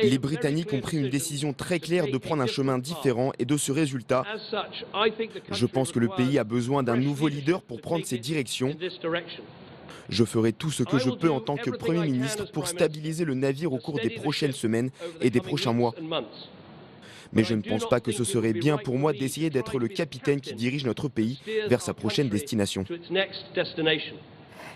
Les Britanniques ont pris une décision très claire de prendre un chemin différent et de ce résultat, je pense que le pays a besoin d'un nouveau leader pour prendre ses directions. Je ferai tout ce que je peux en tant que Premier ministre pour stabiliser le navire au cours des prochaines semaines et des prochains mois. Mais je ne pense pas que ce serait bien pour moi d'essayer d'être le capitaine qui dirige notre pays vers sa prochaine destination.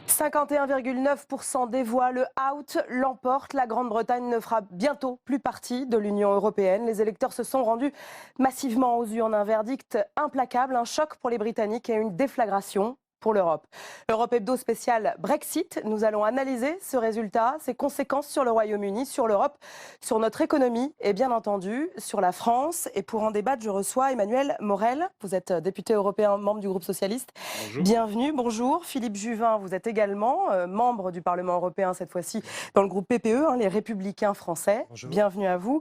51,9% des voix, le out l'emporte. La Grande-Bretagne ne fera bientôt plus partie de l'Union européenne. Les électeurs se sont rendus massivement aux urnes. Un verdict implacable, un choc pour les Britanniques et une déflagration pour l'Europe. Europe Hebdo spécial Brexit. Nous allons analyser ce résultat, ses conséquences sur le Royaume-Uni, sur l'Europe, sur notre économie et bien entendu sur la France. Et pour en débattre, je reçois Emmanuel Morel. Vous êtes député européen, membre du groupe socialiste. Bonjour. Bienvenue, bonjour. Philippe Juvin, vous êtes également membre du Parlement européen, cette fois-ci dans le groupe PPE, les Républicains français. Bonjour. Bienvenue à vous.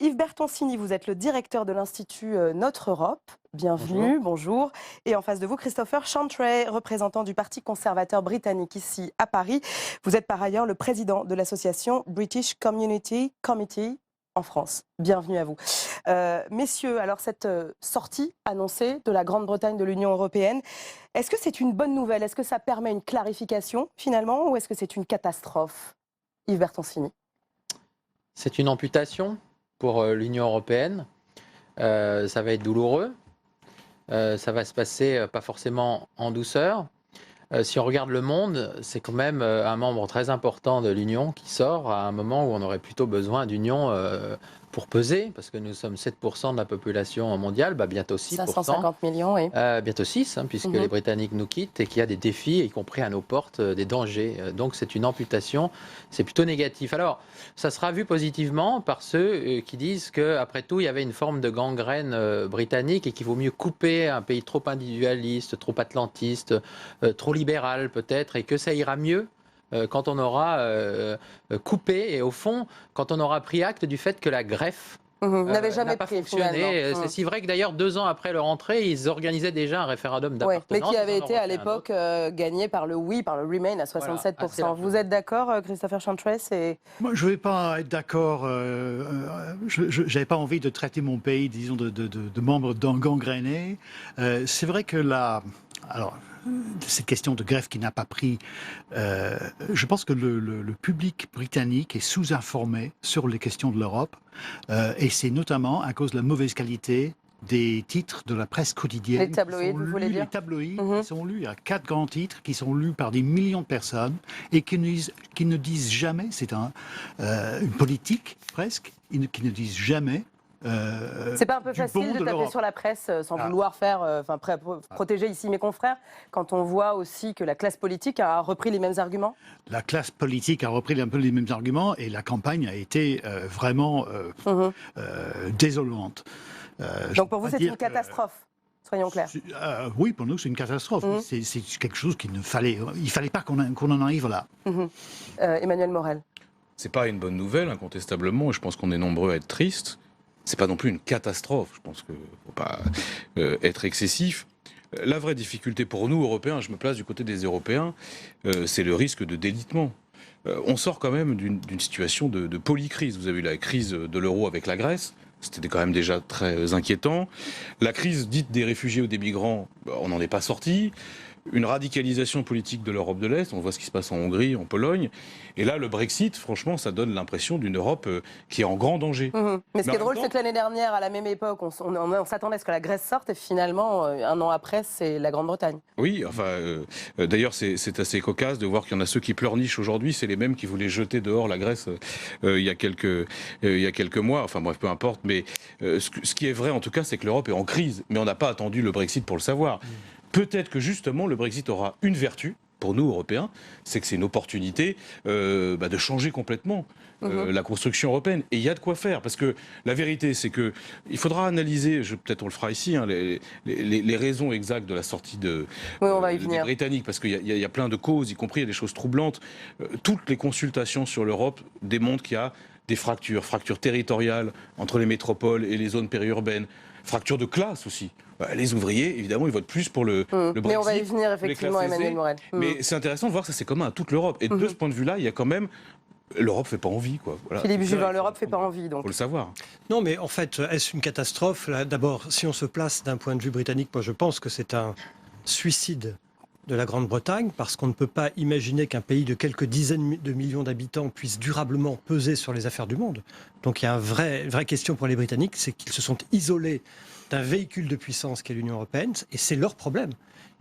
Yves Bertoncini, vous êtes le directeur de l'Institut Notre Europe. Bienvenue, bonjour. Et en face de vous, Christopher Chantray, représentant du Parti conservateur britannique ici à Paris. Vous êtes par ailleurs le président de l'association British Community Committee en France. Bienvenue à vous. Messieurs, alors cette sortie annoncée de la Grande-Bretagne de l'Union européenne, est-ce que c'est une bonne nouvelle? Est-ce que ça permet une clarification finalement ou est-ce que c'est une catastrophe? Yves Bertoncini. C'est une amputation pour l'Union européenne. Ça va être douloureux. Ça va se passer pas forcément en douceur. Si on regarde le monde, c'est quand même un membre très important de l'Union qui sort à un moment où on aurait plutôt besoin d'union pour peser, parce que nous sommes 7% de la population mondiale, bientôt 6%. 550 millions, oui. Bientôt 6, puisque les Britanniques nous quittent et qu'il y a des défis, y compris à nos portes, des dangers. Donc c'est une amputation, c'est plutôt négatif. Alors, ça sera vu positivement par ceux qui disent qu'après tout, il y avait une forme de gangrène britannique et qu'il vaut mieux couper un pays trop individualiste, trop atlantiste, trop libéral peut-être, et que ça ira mieux quand on aura coupé et au fond, quand on aura pris acte du fait que la greffe n'a pas fonctionné. C'est si vrai que d'ailleurs 2 ans après leur entrée, ils organisaient déjà un référendum d'appartenance. Mais qui avait été à l'époque gagné par le oui, par le Remain à 67%. Voilà. Vous êtes d'accord, Christopher Chantray? Moi, je ne vais pas être d'accord. Je n'avais pas envie de traiter mon pays, disons, de membres gangrénés. C'est vrai que alors, cette question de greffe qui n'a pas pris, je pense que le public britannique est sous-informé sur les questions de l'Europe, et c'est notamment à cause de la mauvaise qualité des titres de la presse quotidienne. Les tabloïds, vous voulez dire? Les tabloïds qui sont lus, il y a 4 grands titres qui sont lus par des millions de personnes et qui ne disent jamais, c'est une politique presque, qui ne disent jamais. C'est pas un peu facile de taper sur la presse sans vouloir faire, protéger ici mes confrères, quand on voit aussi que la classe politique a repris les mêmes arguments? La classe politique a repris un peu les mêmes arguments et la campagne a été vraiment désolante. Donc pour vous, c'est une catastrophe, soyons clairs. Oui, pour nous, c'est une catastrophe. C'est quelque chose il fallait pas qu'on en arrive là. Emmanuel Morel. C'est pas une bonne nouvelle, incontestablement, et je pense qu'on est nombreux à être tristes. C'est pas non plus une catastrophe, je pense qu'il ne faut pas être excessif. La vraie difficulté pour nous, Européens, je me place du côté des Européens, c'est le risque de délitement. On sort quand même d'une situation de polycrise. Vous avez eu la crise de l'euro avec la Grèce, c'était quand même déjà très inquiétant. La crise dite des réfugiés ou des migrants, on n'en est pas sorti. Une radicalisation politique de l'Europe de l'Est, on voit ce qui se passe en Hongrie, en Pologne. Et là, le Brexit, franchement, ça donne l'impression d'une Europe qui est en grand danger. Mais ce qui est drôle, c'est que l'année dernière, à la même époque, on s'attendait à ce que la Grèce sorte, et finalement, un an après, c'est la Grande-Bretagne. Oui, d'ailleurs, c'est assez cocasse de voir qu'il y en a ceux qui pleurnichent aujourd'hui, c'est les mêmes qui voulaient jeter dehors la Grèce il y a quelques mois. Enfin bref, peu importe. Mais ce qui est vrai, en tout cas, c'est que l'Europe est en crise. Mais on n'a pas attendu le Brexit pour le savoir. Peut-être que justement le Brexit aura une vertu pour nous Européens, c'est que c'est une opportunité de changer complètement la construction européenne. Et il y a de quoi faire, parce que la vérité c'est que il faudra analyser, peut-être on le fera ici, les raisons exactes de la sortie des Britanniques, parce qu'il y a plein de causes, y compris il y a des choses troublantes. Toutes les consultations sur l'Europe démontrent qu'il y a des fractures territoriales entre les métropoles et les zones périurbaines, fractures de classe aussi. Les ouvriers, évidemment, ils votent plus pour le Brexit. Mais on va y venir, effectivement, Emmanuel Morel. Mais c'est intéressant de voir que ça c'est commun à toute l'Europe. Et de ce point de vue-là, il y a quand même l'Europe fait pas envie, quoi. Voilà. Philippe Juvin, l'Europe fait pas envie, Il donc. faut le savoir. Non, mais en fait, est-ce une catastrophe? Là, d'abord, si on se place d'un point de vue britannique, moi je pense que c'est un suicide de la Grande-Bretagne, parce qu'on ne peut pas imaginer qu'un pays de quelques dizaines de millions d'habitants puisse durablement peser sur les affaires du monde. Donc il y a une vraie question pour les Britanniques, c'est qu'ils se sont isolés d'un véhicule de puissance qu'est l'Union européenne, et c'est leur problème.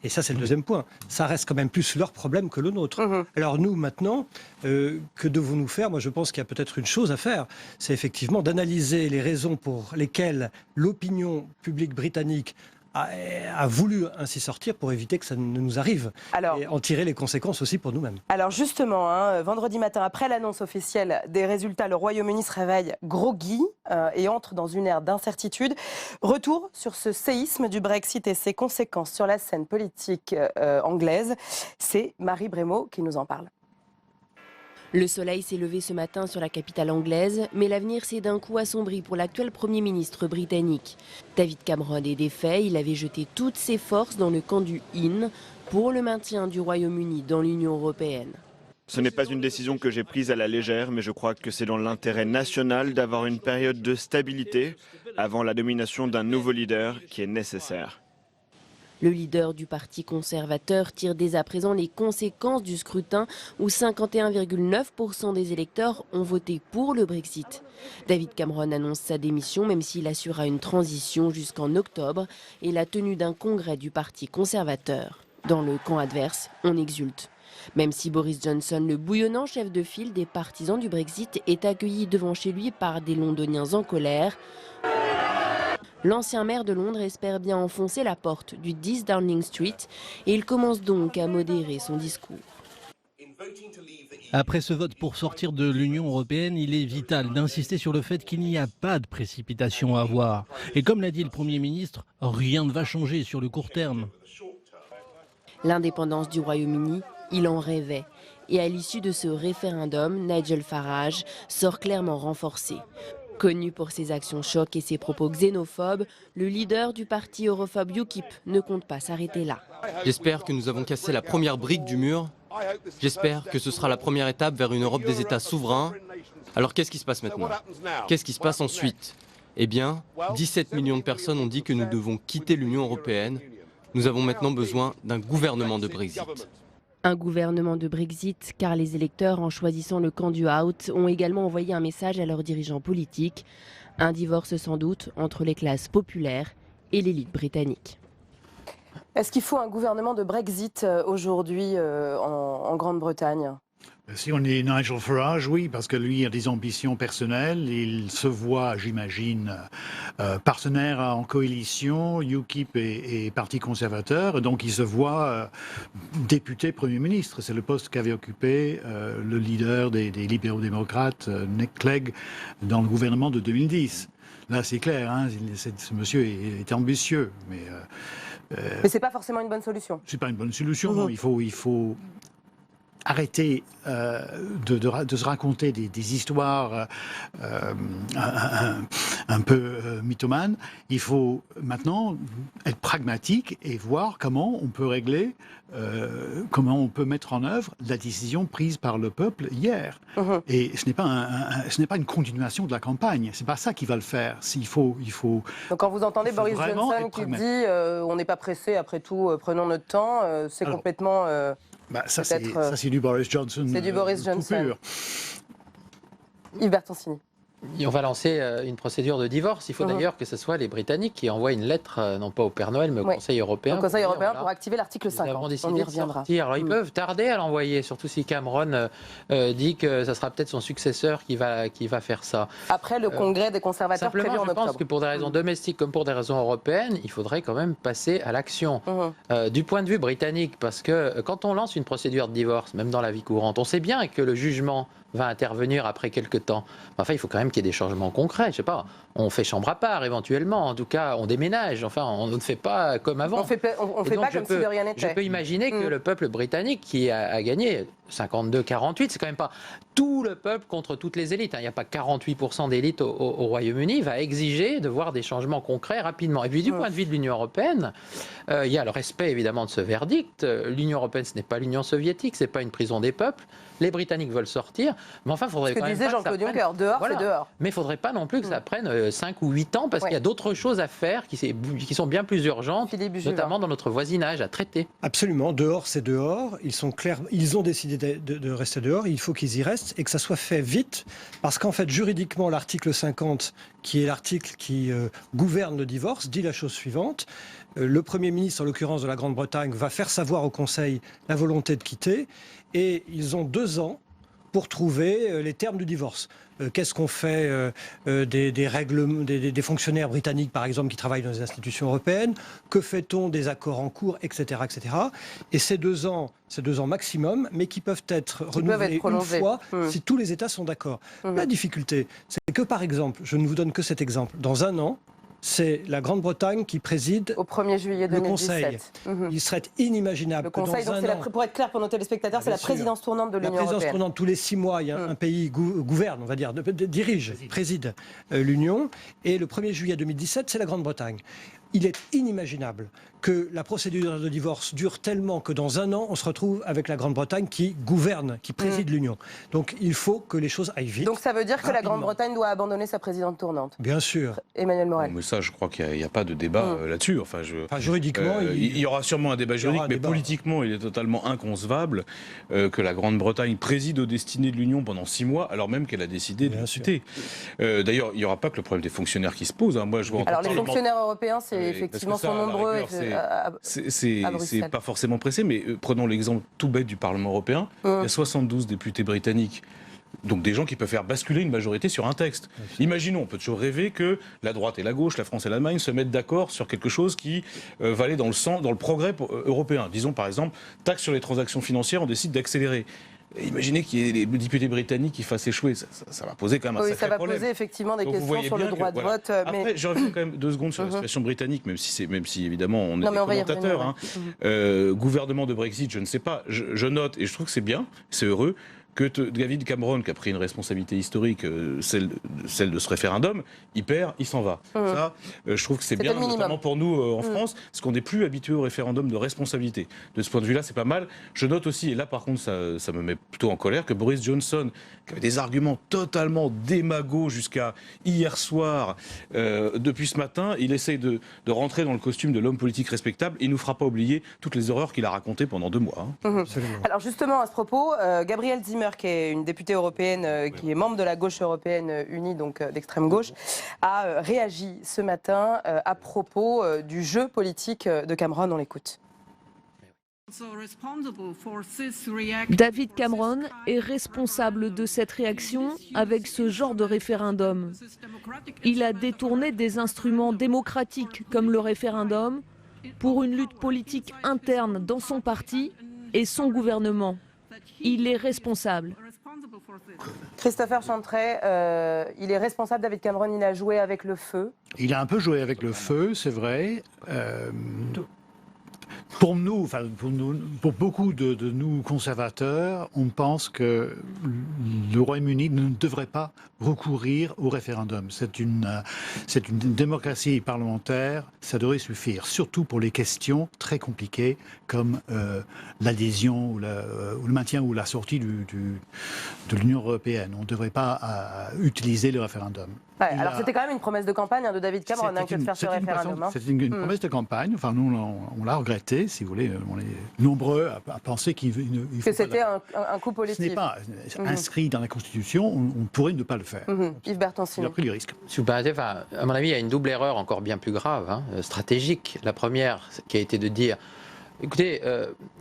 Et ça, c'est le deuxième point. Ça reste quand même plus leur problème que le nôtre. Alors nous, maintenant, que devons-nous faire? Moi, je pense qu'il y a peut-être une chose à faire. C'est effectivement d'analyser les raisons pour lesquelles l'opinion publique britannique a voulu ainsi sortir pour éviter que ça ne nous arrive. Et en tirer les conséquences aussi pour nous-mêmes. Alors justement, vendredi matin, après l'annonce officielle des résultats, le Royaume-Uni se réveille groggy et entre dans une ère d'incertitude. Retour sur ce séisme du Brexit et ses conséquences sur la scène politique anglaise. C'est Marie Brémaud qui nous en parle. Le soleil s'est levé ce matin sur la capitale anglaise, mais l'avenir s'est d'un coup assombri pour l'actuel Premier ministre britannique. David Cameron est défait, il avait jeté toutes ses forces dans le camp du In pour le maintien du Royaume-Uni dans l'Union européenne. Ce n'est pas une décision que j'ai prise à la légère, mais je crois que c'est dans l'intérêt national d'avoir une période de stabilité avant la nomination d'un nouveau leader qui est nécessaire. Le leader du Parti conservateur tire dès à présent les conséquences du scrutin où 51,9% des électeurs ont voté pour le Brexit. David Cameron annonce sa démission même s'il assurera une transition jusqu'en octobre et la tenue d'un congrès du Parti conservateur. Dans le camp adverse, on exulte. Même si Boris Johnson, le bouillonnant chef de file des partisans du Brexit, est accueilli devant chez lui par des Londoniens en colère, l'ancien maire de Londres espère bien enfoncer la porte du 10 Downing Street et il commence donc à modérer son discours. Après ce vote pour sortir de l'Union européenne, il est vital d'insister sur le fait qu'il n'y a pas de précipitation à avoir. Et comme l'a dit le Premier ministre, rien ne va changer sur le court terme. L'indépendance du Royaume-Uni, il en rêvait. Et à l'issue de ce référendum, Nigel Farage sort clairement renforcé. Connu pour ses actions chocs et ses propos xénophobes, le leader du parti europhobe UKIP ne compte pas s'arrêter là. J'espère que nous avons cassé la première brique du mur. J'espère que ce sera la première étape vers une Europe des États souverains. Alors qu'est-ce qui se passe maintenant? Qu'est-ce qui se passe ensuite? Eh bien, 17 millions de personnes ont dit que nous devons quitter l'Union européenne. Nous avons maintenant besoin d'un gouvernement de Brexit. Un gouvernement de Brexit, car les électeurs, en choisissant le camp du out, ont également envoyé un message à leurs dirigeants politiques. Un divorce sans doute entre les classes populaires et l'élite britannique. Est-ce qu'il faut un gouvernement de Brexit aujourd'hui en Grande-Bretagne ? Si on est Nigel Farage, oui, parce que lui a des ambitions personnelles. Il se voit, j'imagine, partenaire en coalition, UKIP et Parti conservateur. Donc il se voit député Premier ministre. C'est le poste qu'avait occupé le leader des libéraux-démocrates, Nick Clegg, dans le gouvernement de 2010. Là, c'est clair, hein, ce monsieur est ambitieux. Mais ce n'est pas forcément une bonne solution. Ce n'est pas une bonne solution, non. Il faut arrêter de se raconter des histoires un peu mythomanes. Il faut maintenant être pragmatique et voir comment on peut régler, comment on peut mettre en œuvre la décision prise par le peuple hier. Et ce n'est pas une continuation de la campagne. C'est pas ça qui va le faire. Il faut. Donc quand vous entendez Boris Johnson qui dit on n'est pas pressé, après tout, prenons notre temps, c'est complètement. Ça, c'est du Boris Johnson. C'est du Boris Johnson. Yves Bertoncini. On va lancer une procédure de divorce. Il faut d'ailleurs que ce soit les Britanniques qui envoient une lettre, non pas au Père Noël, mais au Conseil européen. Au Conseil européen pour activer l'article 50. On y reviendra. Alors ils peuvent tarder à l'envoyer, surtout si Cameron dit que ça sera peut-être son successeur qui va faire ça. Après le congrès des conservateurs prévu en octobre. Je pense que pour des raisons domestiques comme pour des raisons européennes, il faudrait quand même passer à l'action. Du point de vue britannique, parce que quand on lance une procédure de divorce, même dans la vie courante, on sait bien que le jugement va intervenir après quelques temps. Enfin, il faut quand même qu'il y ait des changements concrets. Je sais pas, on fait chambre à part éventuellement. En tout cas, on déménage. Enfin, on ne fait pas comme avant. On fait pas comme si de rien n'était. Je peux imaginer que le peuple britannique qui a gagné 52-48, c'est quand même pas tout le peuple contre toutes les élites. Il n'y a pas 48% d'élites au Royaume-Uni. Va exiger de voir des changements concrets rapidement. Et puis, du point de vue de l'Union européenne, il y a le respect évidemment de ce verdict. L'Union européenne, ce n'est pas l'Union soviétique, c'est pas une prison des peuples. Les Britanniques veulent sortir, mais enfin, il faudrait quand même disait pas que ça Jean-Claude prenne... Juncker, dehors, Voilà. c'est dehors. Mais il ne faudrait pas non plus que ça prenne 5 ou 8 ans, parce qu'il y a d'autres choses à faire qui sont bien plus urgentes, notamment dans notre voisinage, à traiter. Absolument, dehors c'est dehors, ils sont clairs, ils ont décidé de rester dehors, il faut qu'ils y restent et que ça soit fait vite, parce qu'en fait juridiquement l'article 50, qui est l'article qui gouverne le divorce, dit la chose suivante: le Premier ministre, en l'occurrence de la Grande-Bretagne, va faire savoir au Conseil la volonté de quitter, et ils ont 2 ans pour trouver les termes du divorce. Qu'est-ce qu'on fait des fonctionnaires britanniques, par exemple, qui travaillent dans les institutions européennes? Que fait-on des accords en cours, etc., etc. Et ces 2 ans maximum, mais qui peuvent être renouvelés une fois si tous les États sont d'accord. La difficulté, c'est que, par exemple, je ne vous donne que cet exemple, dans 1 an, c'est la Grande-Bretagne qui préside au 1er juillet 2017. Le Conseil. Il serait inimagignable. Le Conseil, donc pour être clair pour nos téléspectateurs, c'est la présidence tournante de l'Union européenne. La présidence tournante, tous les 6 mois, il y a un pays gouverne, on va dire, préside l'Union. Et le 1er juillet 2017, c'est la Grande-Bretagne. Il est inimaginable que la procédure de divorce dure tellement que dans 1 an, on se retrouve avec la Grande-Bretagne qui gouverne, qui préside l'Union. Donc il faut que les choses aillent vite. Donc ça veut dire que la Grande-Bretagne doit abandonner sa présidente tournante? Bien sûr. Emmanuel Morel. Mais ça, je crois qu'il n'y a pas de débat là-dessus. Enfin, juridiquement, il y aura sûrement un débat juridique, mais politiquement, il est totalement inconcevable que la Grande-Bretagne préside aux destinées de l'Union pendant 6 mois, alors même qu'elle a décidé de quitter. D'ailleurs, il n'y aura pas que le problème des fonctionnaires qui se pose. Hein. Moi, je vois alors les fonctionnaires européens, effectivement, sont nombreux. C'est pas forcément pressé, mais prenons l'exemple tout bête du Parlement européen. Il y a 72 députés britanniques. Donc des gens qui peuvent faire basculer une majorité sur un texte. Imaginons, on peut toujours rêver que la droite et la gauche, la France et l'Allemagne se mettent d'accord sur quelque chose qui va aller dans le progrès européen. Disons par exemple, taxe sur les transactions financières, on décide d'accélérer. Imaginez qu'il y ait les députés britanniques qui fassent échouer, ça va poser quand même un sacré problème. Oui, ça va poser effectivement des questions sur le droit de vote. Après, je reviens quand même 2 secondes sur la situation britannique, même si évidemment on est des commentateurs. Gouvernement de Brexit, je ne sais pas. Je note, et je trouve que c'est bien, c'est heureux, que David Cameron, qui a pris une responsabilité historique, celle de ce référendum, il perd, il s'en va. Ça, je trouve que c'est bien, notamment pour nous en France, parce qu'on n'est plus habitué au référendum de responsabilité. De ce point de vue-là, c'est pas mal. Je note aussi, et là par contre, ça me met plutôt en colère, que Boris Johnson, qui avait des arguments totalement démagos jusqu'à hier soir, depuis ce matin, il essaye de rentrer dans le costume de l'homme politique respectable. Il ne nous fera pas oublier toutes les horreurs qu'il a racontées pendant 2 mois. Alors justement, à ce propos, Gabrielle Zimmer, qui est une députée européenne, qui est membre de la gauche européenne unie, donc d'extrême gauche, a réagi ce matin à propos du jeu politique de Cameron. On l'écoute. David Cameron est responsable de cette réaction avec ce genre de référendum. Il a détourné des instruments démocratiques comme le référendum pour une lutte politique interne dans son parti et son gouvernement. Il est responsable. Christopher Chantray, il est responsable, David Cameron, il a joué avec le feu. Il a un peu joué avec le feu, c'est vrai. Pour nous, pour beaucoup de nous conservateurs, on pense que le Royaume-Uni ne devrait pas recourir au référendum. C'est une démocratie parlementaire, ça devrait suffire, surtout pour les questions très compliquées comme l'adhésion ou le maintien ou la sortie de l'Union européenne. On ne devrait pas utiliser le référendum. Ouais, alors c'était quand même une promesse de campagne de David Cameron que de faire ce référendum. C'est une promesse de campagne. Enfin, nous, on l'a regretté, si vous voulez. On est nombreux à penser qu'il faut que c'était un coup politique. Ce n'est pas inscrit dans la Constitution. On pourrait ne pas le faire. Yves Bertoncini. Il a pris du risque. Si vous permettez, à mon avis, il y a une double erreur encore bien plus grave, stratégique. La première, qui a été de dire... Écoutez,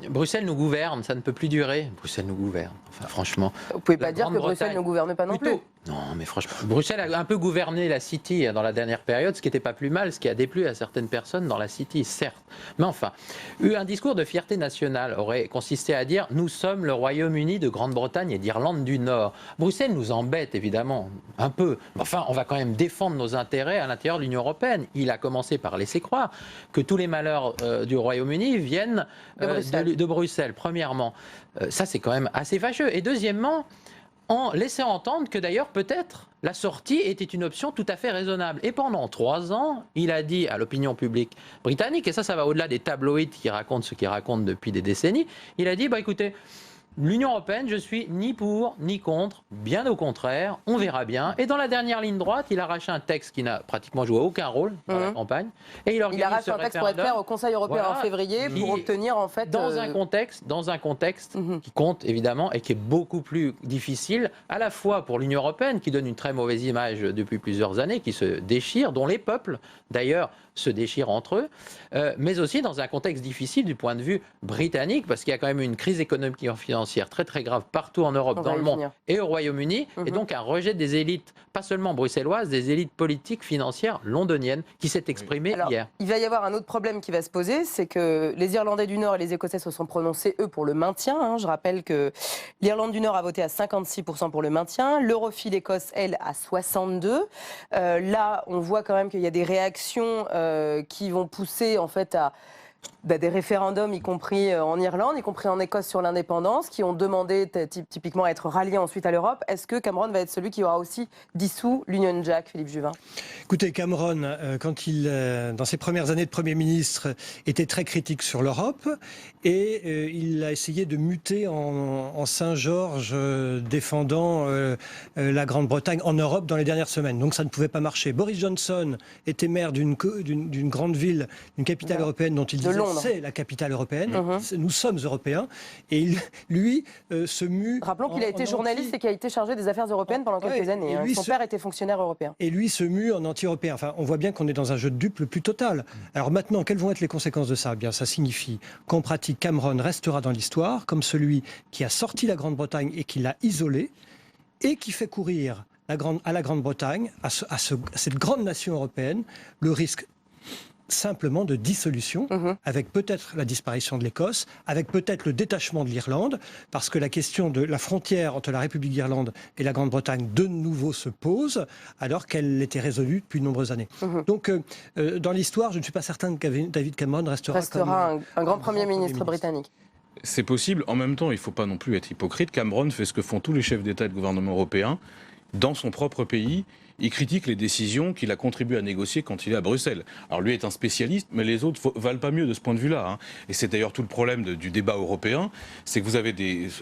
Bruxelles nous gouverne, ça ne peut plus durer. Bruxelles nous gouverne, enfin franchement. Vous ne pouvez pas dire que Bruxelles ne gouverne pas non plus. Non, mais franchement, Bruxelles a un peu gouverné la City dans la dernière période, ce qui n'était pas plus mal, ce qui a déplu à certaines personnes dans la City, certes. Mais enfin, un discours de fierté nationale aurait consisté à dire « Nous sommes le Royaume-Uni de Grande-Bretagne et d'Irlande du Nord ». Bruxelles nous embête, évidemment, un peu. Enfin, on va quand même défendre nos intérêts à l'intérieur de l'Union européenne. Il a commencé par laisser croire que tous les malheurs du Royaume-Uni viennent de Bruxelles, premièrement. Ça, c'est quand même assez fâcheux. Et deuxièmement, en laissant entendre que d'ailleurs peut-être la sortie était une option tout à fait raisonnable. Et pendant 3 ans, il a dit à l'opinion publique britannique, et ça va au-delà des tabloïds qui racontent ce qu'ils racontent depuis des décennies, il a dit, écoutez, L'Union européenne, je suis ni pour ni contre, bien au contraire, on verra bien. Et dans la dernière ligne droite, il arrache un texte qui n'a pratiquement joué aucun rôle dans la campagne. Et il arrache un texte pour être fait au Conseil européen en février pour obtenir en fait... Dans un contexte qui compte évidemment et qui est beaucoup plus difficile, à la fois pour l'Union européenne qui donne une très mauvaise image depuis plusieurs années, qui se déchire, dont les peuples d'ailleurs se déchirent entre eux, mais aussi dans un contexte difficile du point de vue britannique, parce qu'il y a quand même une crise économique et financière très très grave partout en Europe, dans le monde et au Royaume-Uni, et donc un rejet des élites, pas seulement bruxelloises, des élites politiques, financières, londoniennes, qui s'est exprimé hier. Il va y avoir un autre problème qui va se poser, c'est que les Irlandais du Nord et les Écossais se sont prononcés, eux, pour le maintien. Je rappelle que l'Irlande du Nord a voté à 56% pour le maintien, l'Europhile Écosse, elle, à 62%. Là, on voit quand même qu'il y a des réactions qui vont pousser en fait à des référendums, y compris en Irlande, y compris en Écosse sur l'indépendance, qui ont demandé typiquement à être ralliés ensuite à l'Europe. Est-ce que Cameron va être celui qui aura aussi dissous l'Union Jack, Philippe Juvin? Écoutez, Cameron, quand dans ses premières années de Premier ministre, était très critique sur l'Europe et il a essayé de muter en Saint-Georges, défendant la Grande-Bretagne en Europe dans les dernières semaines. Donc ça ne pouvait pas marcher. Boris Johnson était maire d'une grande ville, d'une capitale européenne dont il disait c'est la capitale européenne, nous sommes européens, et lui se mue... Rappelons qu'il a été journaliste et qu'il a été chargé des affaires européennes pendant quelques années. Son père était fonctionnaire européen. Et lui se mue en anti-européen. Enfin, on voit bien qu'on est dans un jeu de dupes le plus total. Alors maintenant, quelles vont être les conséquences de ça? Eh bien, ça signifie qu'en pratique, Cameron restera dans l'histoire comme celui qui a sorti la Grande-Bretagne et qui l'a isolée, et qui fait courir à la Grande-Bretagne, à cette grande nation européenne, le risque simplement de dissolution, avec peut-être la disparition de l'Écosse, avec peut-être le détachement de l'Irlande, parce que la question de la frontière entre la République d'Irlande et la Grande-Bretagne de nouveau se pose, alors qu'elle était résolue depuis de nombreuses années. Donc, dans l'histoire, je ne suis pas certain que David Cameron restera un grand Premier ministre britannique. C'est possible. En même temps, il ne faut pas non plus être hypocrite. Cameron fait ce que font tous les chefs d'État et de gouvernement européens dans son propre pays. Il critique les décisions qu'il a contribué à négocier quand il est à Bruxelles. Alors lui est un spécialiste, mais les autres valent pas mieux de ce point de vue-là. Et c'est d'ailleurs tout le problème du débat européen, c'est que vous avez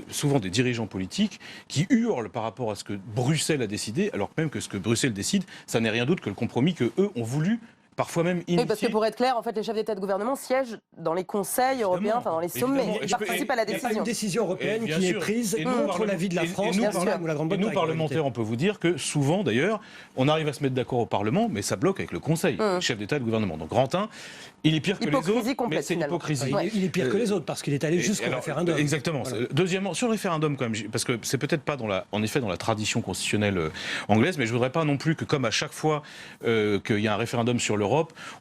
souvent des dirigeants politiques qui hurlent par rapport à ce que Bruxelles a décidé, alors même que ce que Bruxelles décide, ça n'est rien d'autre que le compromis que eux ont voulu. Parfois même initié. Oui, parce que pour être clair, en fait, les chefs d'État et de gouvernement siègent dans les conseils européens, dans les sommets. Ils participent à la décision. Il y a une décision européenne qui est prise contre l'avis de la France ou la Grande-Bretagne. Et nous, parlementaires, on peut vous dire que souvent, d'ailleurs, on arrive à se mettre d'accord au Parlement, mais ça bloque avec le Conseil, chef d'État et de gouvernement. Donc Grantin, il est pire que les autres, mais c'est une hypocrisie. Il est pire que les autres, parce qu'il est allé jusqu'au référendum. Exactement. Voilà. Deuxièmement, sur le référendum, quand même, parce que c'est peut-être pas en effet dans la tradition constitutionnelle anglaise, mais je voudrais pas non plus que, comme à chaque fois qu'il y a un référendum sur l'Europe,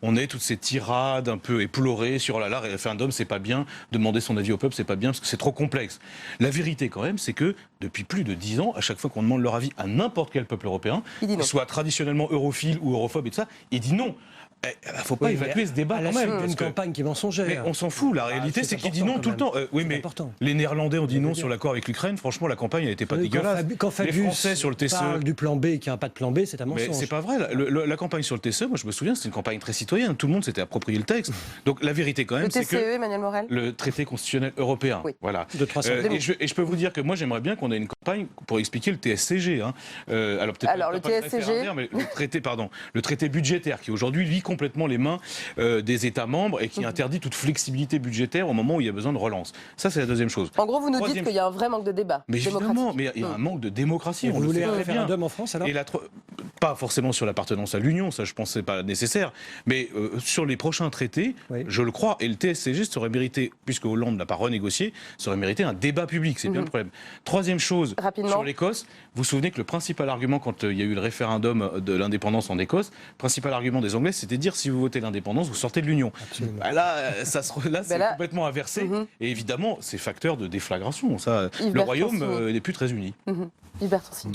on ait toutes ces tirades un peu éplorées sur le référendum, c'est pas bien, demander son avis au peuple, c'est pas bien, parce que c'est trop complexe. La vérité, quand même, c'est que depuis plus de 10 ans, à chaque fois qu'on demande leur avis à n'importe quel peuple européen, qu'il soit traditionnellement europhile ou europhobe et tout ça, il dit non. Il ne faut pas évacuer ce débat quand même. C'est une campagne qui est mensongère. Mais on s'en fout. La réalité, c'est qu'il dit non tout le temps. Oui, mais les Néerlandais ont dit non sur l'accord avec l'Ukraine. Franchement, la campagne n'était pas dégueulasse. Quand Fabius les Français sur le TCE parle du plan B et qu'il n'y a pas de plan B, c'est un mensonge. Mais c'est pas vrai. La campagne sur le TCE, moi je me souviens, c'était une campagne très citoyenne. Tout le monde s'était approprié le texte. Donc la vérité quand même, c'est que Emmanuel Morel, le traité constitutionnel européen. Oui. Voilà. De 300 et je peux vous dire que moi j'aimerais bien qu'on ait une campagne pour expliquer le TSCG. Alors le TSCG, mais le traité budgétaire qui aujourd'hui lie complètement les mains des États membres et qui interdit toute flexibilité budgétaire au moment où il y a besoin de relance. Ça, c'est la deuxième chose. En gros, vous nous dites qu'il y a un vrai manque de débat. Mais évidemment, mais il y a un manque de démocratie. Vous voulez un référendum en France alors? Pas forcément sur l'appartenance à l'Union, ça je pense que c'est pas nécessaire, mais sur les prochains traités, je le crois, et le TSCG serait mérité, puisque Hollande n'a pas renégocié, serait mérité un débat public, c'est bien le problème. Troisième chose, sur l'Écosse, vous vous souvenez que le principal argument quand il y a eu le référendum de l'indépendance en Écosse, le principal argument des Anglais, c'était de dire si vous votez l'indépendance, vous sortez de l'Union. Là, c'est complètement inversé, et évidemment, c'est facteur de déflagration. Ça, le Royaume n'est plus très uni. Hubert Tancy.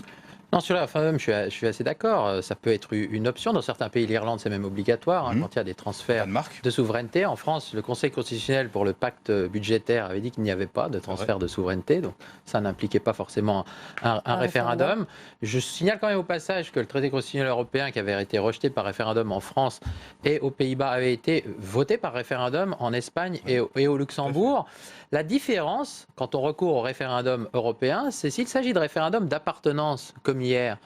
Non, sur la référendum, je suis assez d'accord. Ça peut être une option. Dans certains pays, l'Irlande, c'est même obligatoire quand il y a des transferts de souveraineté. En France, le Conseil constitutionnel pour le pacte budgétaire avait dit qu'il n'y avait pas de transfert de souveraineté. Donc ça n'impliquait pas forcément un référendum. Je signale quand même au passage que le traité constitutionnel européen qui avait été rejeté par référendum en France et aux Pays-Bas avait été voté par référendum en Espagne et au Luxembourg. La différence, quand on recourt au référendum européen, c'est s'il s'agit de référendum d'appartenance, comme hier,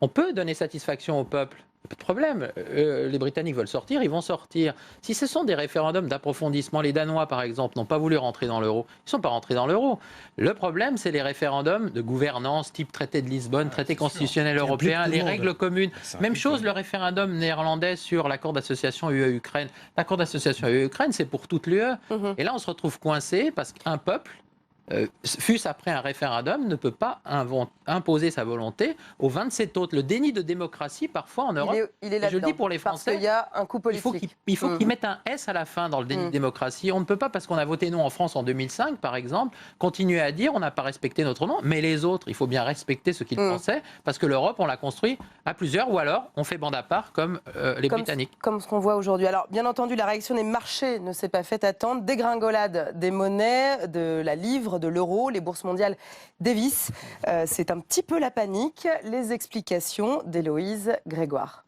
on peut donner satisfaction au peuple. Pas de problème. Les Britanniques veulent sortir, ils vont sortir. Si ce sont des référendums d'approfondissement, les Danois, par exemple, n'ont pas voulu rentrer dans l'euro. Ils ne sont pas rentrés dans l'euro. Le problème, c'est les référendums de gouvernance, type traité de Lisbonne, traité constitutionnel européen, les règles communes. Même chose, le référendum néerlandais sur l'accord d'association UE-Ukraine. L'accord d'association UE-Ukraine, c'est pour toute l'UE. Et là, on se retrouve coincé parce qu'un peuple, fût-ce après un référendum, ne peut pas imposer sa volonté aux 27 autres. Le déni de démocratie, parfois en Europe, il est là-dedans, je le dis pour les Français, parce qu'il y a un coup politique. il faut qu'ils mettent un S à la fin dans le déni de démocratie. On ne peut pas, parce qu'on a voté non en France en 2005, par exemple, continuer à dire on n'a pas respecté notre nom, mais les autres, il faut bien respecter ce qu'ils pensaient, parce que l'Europe, on l'a construit à plusieurs, ou alors on fait bande à part comme les Britanniques. Comme ce qu'on voit aujourd'hui. Alors, bien entendu, la réaction des marchés ne s'est pas faite attendre. Dégringolade des monnaies, de la livre, de l'euro, les bourses mondiales dévissent. C'est un petit peu la panique. Les explications d'Héloïse Grégoire.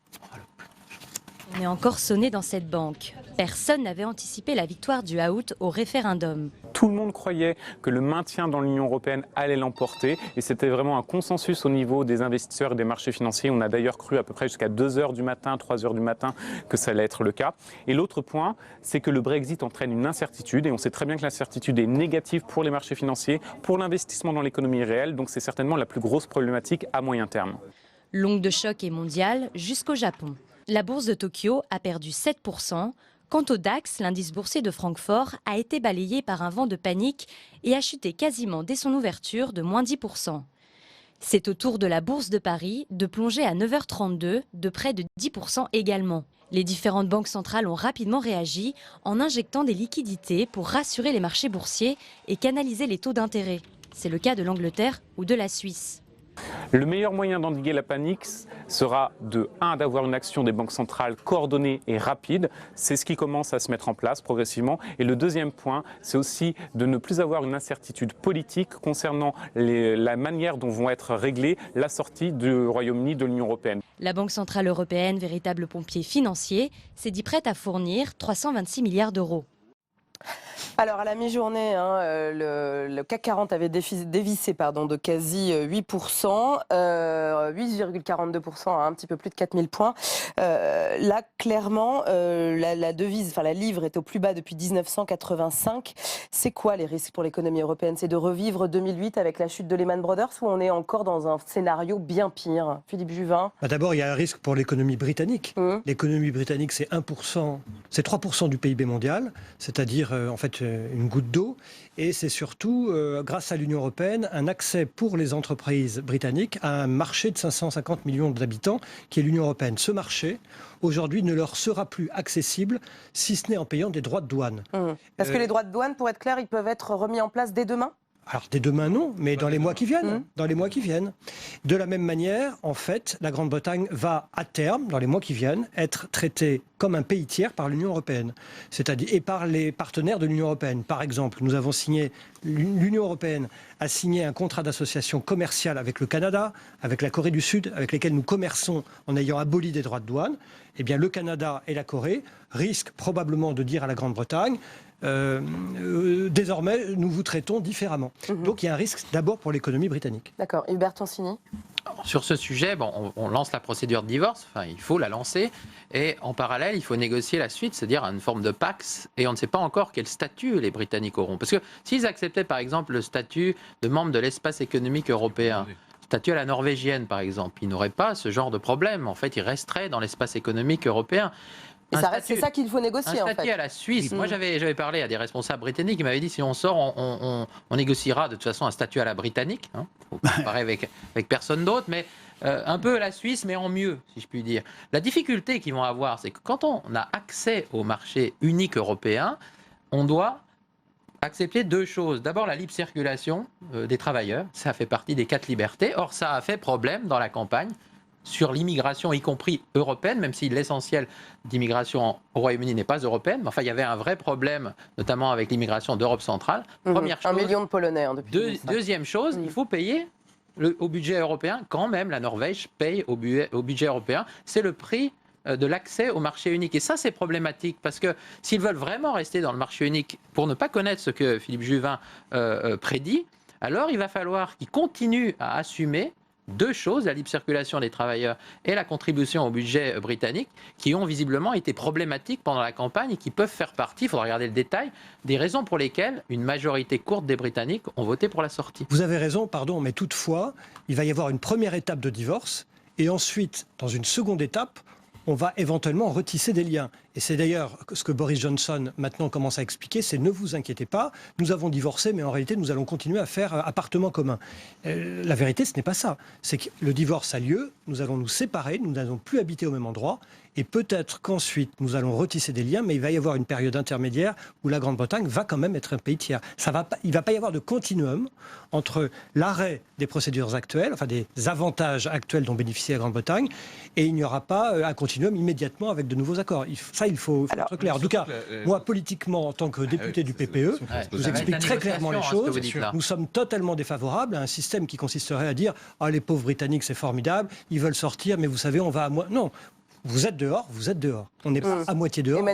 On est encore sonné dans cette banque. Personne n'avait anticipé la victoire du Hout au référendum. Tout le monde croyait que le maintien dans l'Union européenne allait l'emporter et c'était vraiment un consensus au niveau des investisseurs et des marchés financiers. On a d'ailleurs cru à peu près jusqu'à 2h du matin, 3h du matin que ça allait être le cas. Et l'autre point, c'est que le Brexit entraîne une incertitude et on sait très bien que l'incertitude est négative pour les marchés financiers, pour l'investissement dans l'économie réelle, donc c'est certainement la plus grosse problématique à moyen terme. L'onde de choc est mondiale jusqu'au Japon. La bourse de Tokyo a perdu 7%. Quant au DAX, l'indice boursier de Francfort a été balayé par un vent de panique et a chuté quasiment dès son ouverture de moins 10%. C'est au tour de la bourse de Paris de plonger à 9h32 de près de 10% également. Les différentes banques centrales ont rapidement réagi en injectant des liquidités pour rassurer les marchés boursiers et canaliser les taux d'intérêt. C'est le cas de l'Angleterre ou de la Suisse. Le meilleur moyen d'endiguer la panique sera d'avoir une action des banques centrales coordonnée et rapide. C'est ce qui commence à se mettre en place progressivement. Et le deuxième point, c'est aussi de ne plus avoir une incertitude politique concernant la manière dont vont être réglées la sortie du Royaume-Uni de l'Union européenne. La Banque centrale européenne, véritable pompier financier, s'est dit prête à fournir 326 milliards d'euros. Alors, à la mi-journée, le CAC 40 avait dévissé de quasi 8%, 8,42% à un petit peu plus de 4000 points. Là, clairement, la devise, la livre est au plus bas depuis 1985. C'est quoi les risques pour l'économie européenne? C'est de revivre 2008 avec la chute de Lehman Brothers ou on est encore dans un scénario bien pire? Philippe Juvin. D'abord, il y a un risque pour l'économie britannique. L'économie britannique, c'est 1%, c'est 3% du PIB mondial, c'est-à-dire en fait une goutte d'eau. Et c'est surtout, grâce à l'Union européenne, un accès pour les entreprises britanniques à un marché de 550 millions d'habitants qui est l'Union européenne. Ce marché, aujourd'hui, ne leur sera plus accessible si ce n'est en payant des droits de douane. Parce que les droits de douane, pour être clair, ils peuvent être remis en place dès demain? Alors, dès demain, non, mais dans les mois qui viennent. Dans les mois qui viennent. De la même manière, en fait, la Grande-Bretagne va, à terme, dans les mois qui viennent, être traitée comme un pays tiers par l'Union européenne, c'est-à-dire et par les partenaires de l'Union européenne. Par exemple, l'Union européenne a signé un contrat d'association commerciale avec le Canada, avec la Corée du Sud, avec lesquels nous commerçons en ayant aboli des droits de douane. Eh bien, le Canada et la Corée risquent probablement de dire à la Grande-Bretagne désormais, nous vous traitons différemment. Donc, il y a un risque d'abord pour l'économie britannique. D'accord. Hubert Toncini. Sur ce sujet, on lance la procédure de divorce, il faut la lancer, et en parallèle, il faut négocier la suite, c'est-à-dire une forme de Pax, et on ne sait pas encore quel statut les Britanniques auront. Parce que s'ils acceptaient par exemple le statut de membre de l'espace économique européen, statut à la norvégienne par exemple, ils n'auraient pas ce genre de problème. En fait, ils resteraient dans l'espace économique européen. Et c'est ça qu'il faut négocier, en fait. Un statut à la Suisse. Moi, j'avais parlé à des responsables britanniques qui m'avaient dit si on sort, on négociera de toute façon un statut à la britannique. Il faut comparer avec personne d'autre, mais un peu à la Suisse, mais en mieux, si je puis dire. La difficulté qu'ils vont avoir, c'est que quand on a accès au marché unique européen, on doit accepter deux choses. D'abord, la libre circulation des travailleurs. Ça fait partie des 4 libertés. Or, ça a fait problème dans la campagne sur l'immigration, y compris européenne, même si l'essentiel d'immigration au Royaume-Uni n'est pas européenne. Mais enfin, il y avait un vrai problème, notamment avec l'immigration d'Europe centrale. Première chose. 1 million de Polonais depuis. Deuxième chose, il faut payer au budget européen. Quand même, la Norvège paye au budget européen. C'est le prix de l'accès au marché unique. Et ça, c'est problématique, parce que s'ils veulent vraiment rester dans le marché unique, pour ne pas connaître ce que Philippe Juvin prédit, alors il va falloir qu'ils continuent à assumer deux choses, la libre circulation des travailleurs et la contribution au budget britannique, qui ont visiblement été problématiques pendant la campagne et qui peuvent faire partie, il faudra regarder le détail, des raisons pour lesquelles une majorité courte des Britanniques ont voté pour la sortie. Vous avez raison, pardon, mais toutefois, il va y avoir une première étape de divorce et ensuite, dans une seconde étape, on va éventuellement retisser des liens. Et c'est d'ailleurs ce que Boris Johnson maintenant commence à expliquer, c'est ne vous inquiétez pas, nous avons divorcé, mais en réalité nous allons continuer à faire appartement commun. La vérité, ce n'est pas ça. C'est que le divorce a lieu, nous allons nous séparer, nous n'allons plus habiter au même endroit, et peut-être qu'ensuite nous allons retisser des liens, mais il va y avoir une période intermédiaire où la Grande-Bretagne va quand même être un pays tiers. Il ne va pas y avoir de continuum entre l'arrêt des procédures actuelles, enfin des avantages actuels dont bénéficie la Grande-Bretagne, et il n'y aura pas un continuum immédiatement avec de nouveaux accords. Il faut être clair. En tout cas, moi, politiquement, en tant que député du PPE, je vous explique très clairement les choses. Nous sommes totalement défavorables à un système qui consisterait à dire « Ah, les pauvres Britanniques, c'est formidable, ils veulent sortir, mais vous savez, on va à moi... » Non. Vous êtes dehors, vous êtes dehors. On n'est pas à moitié dehors.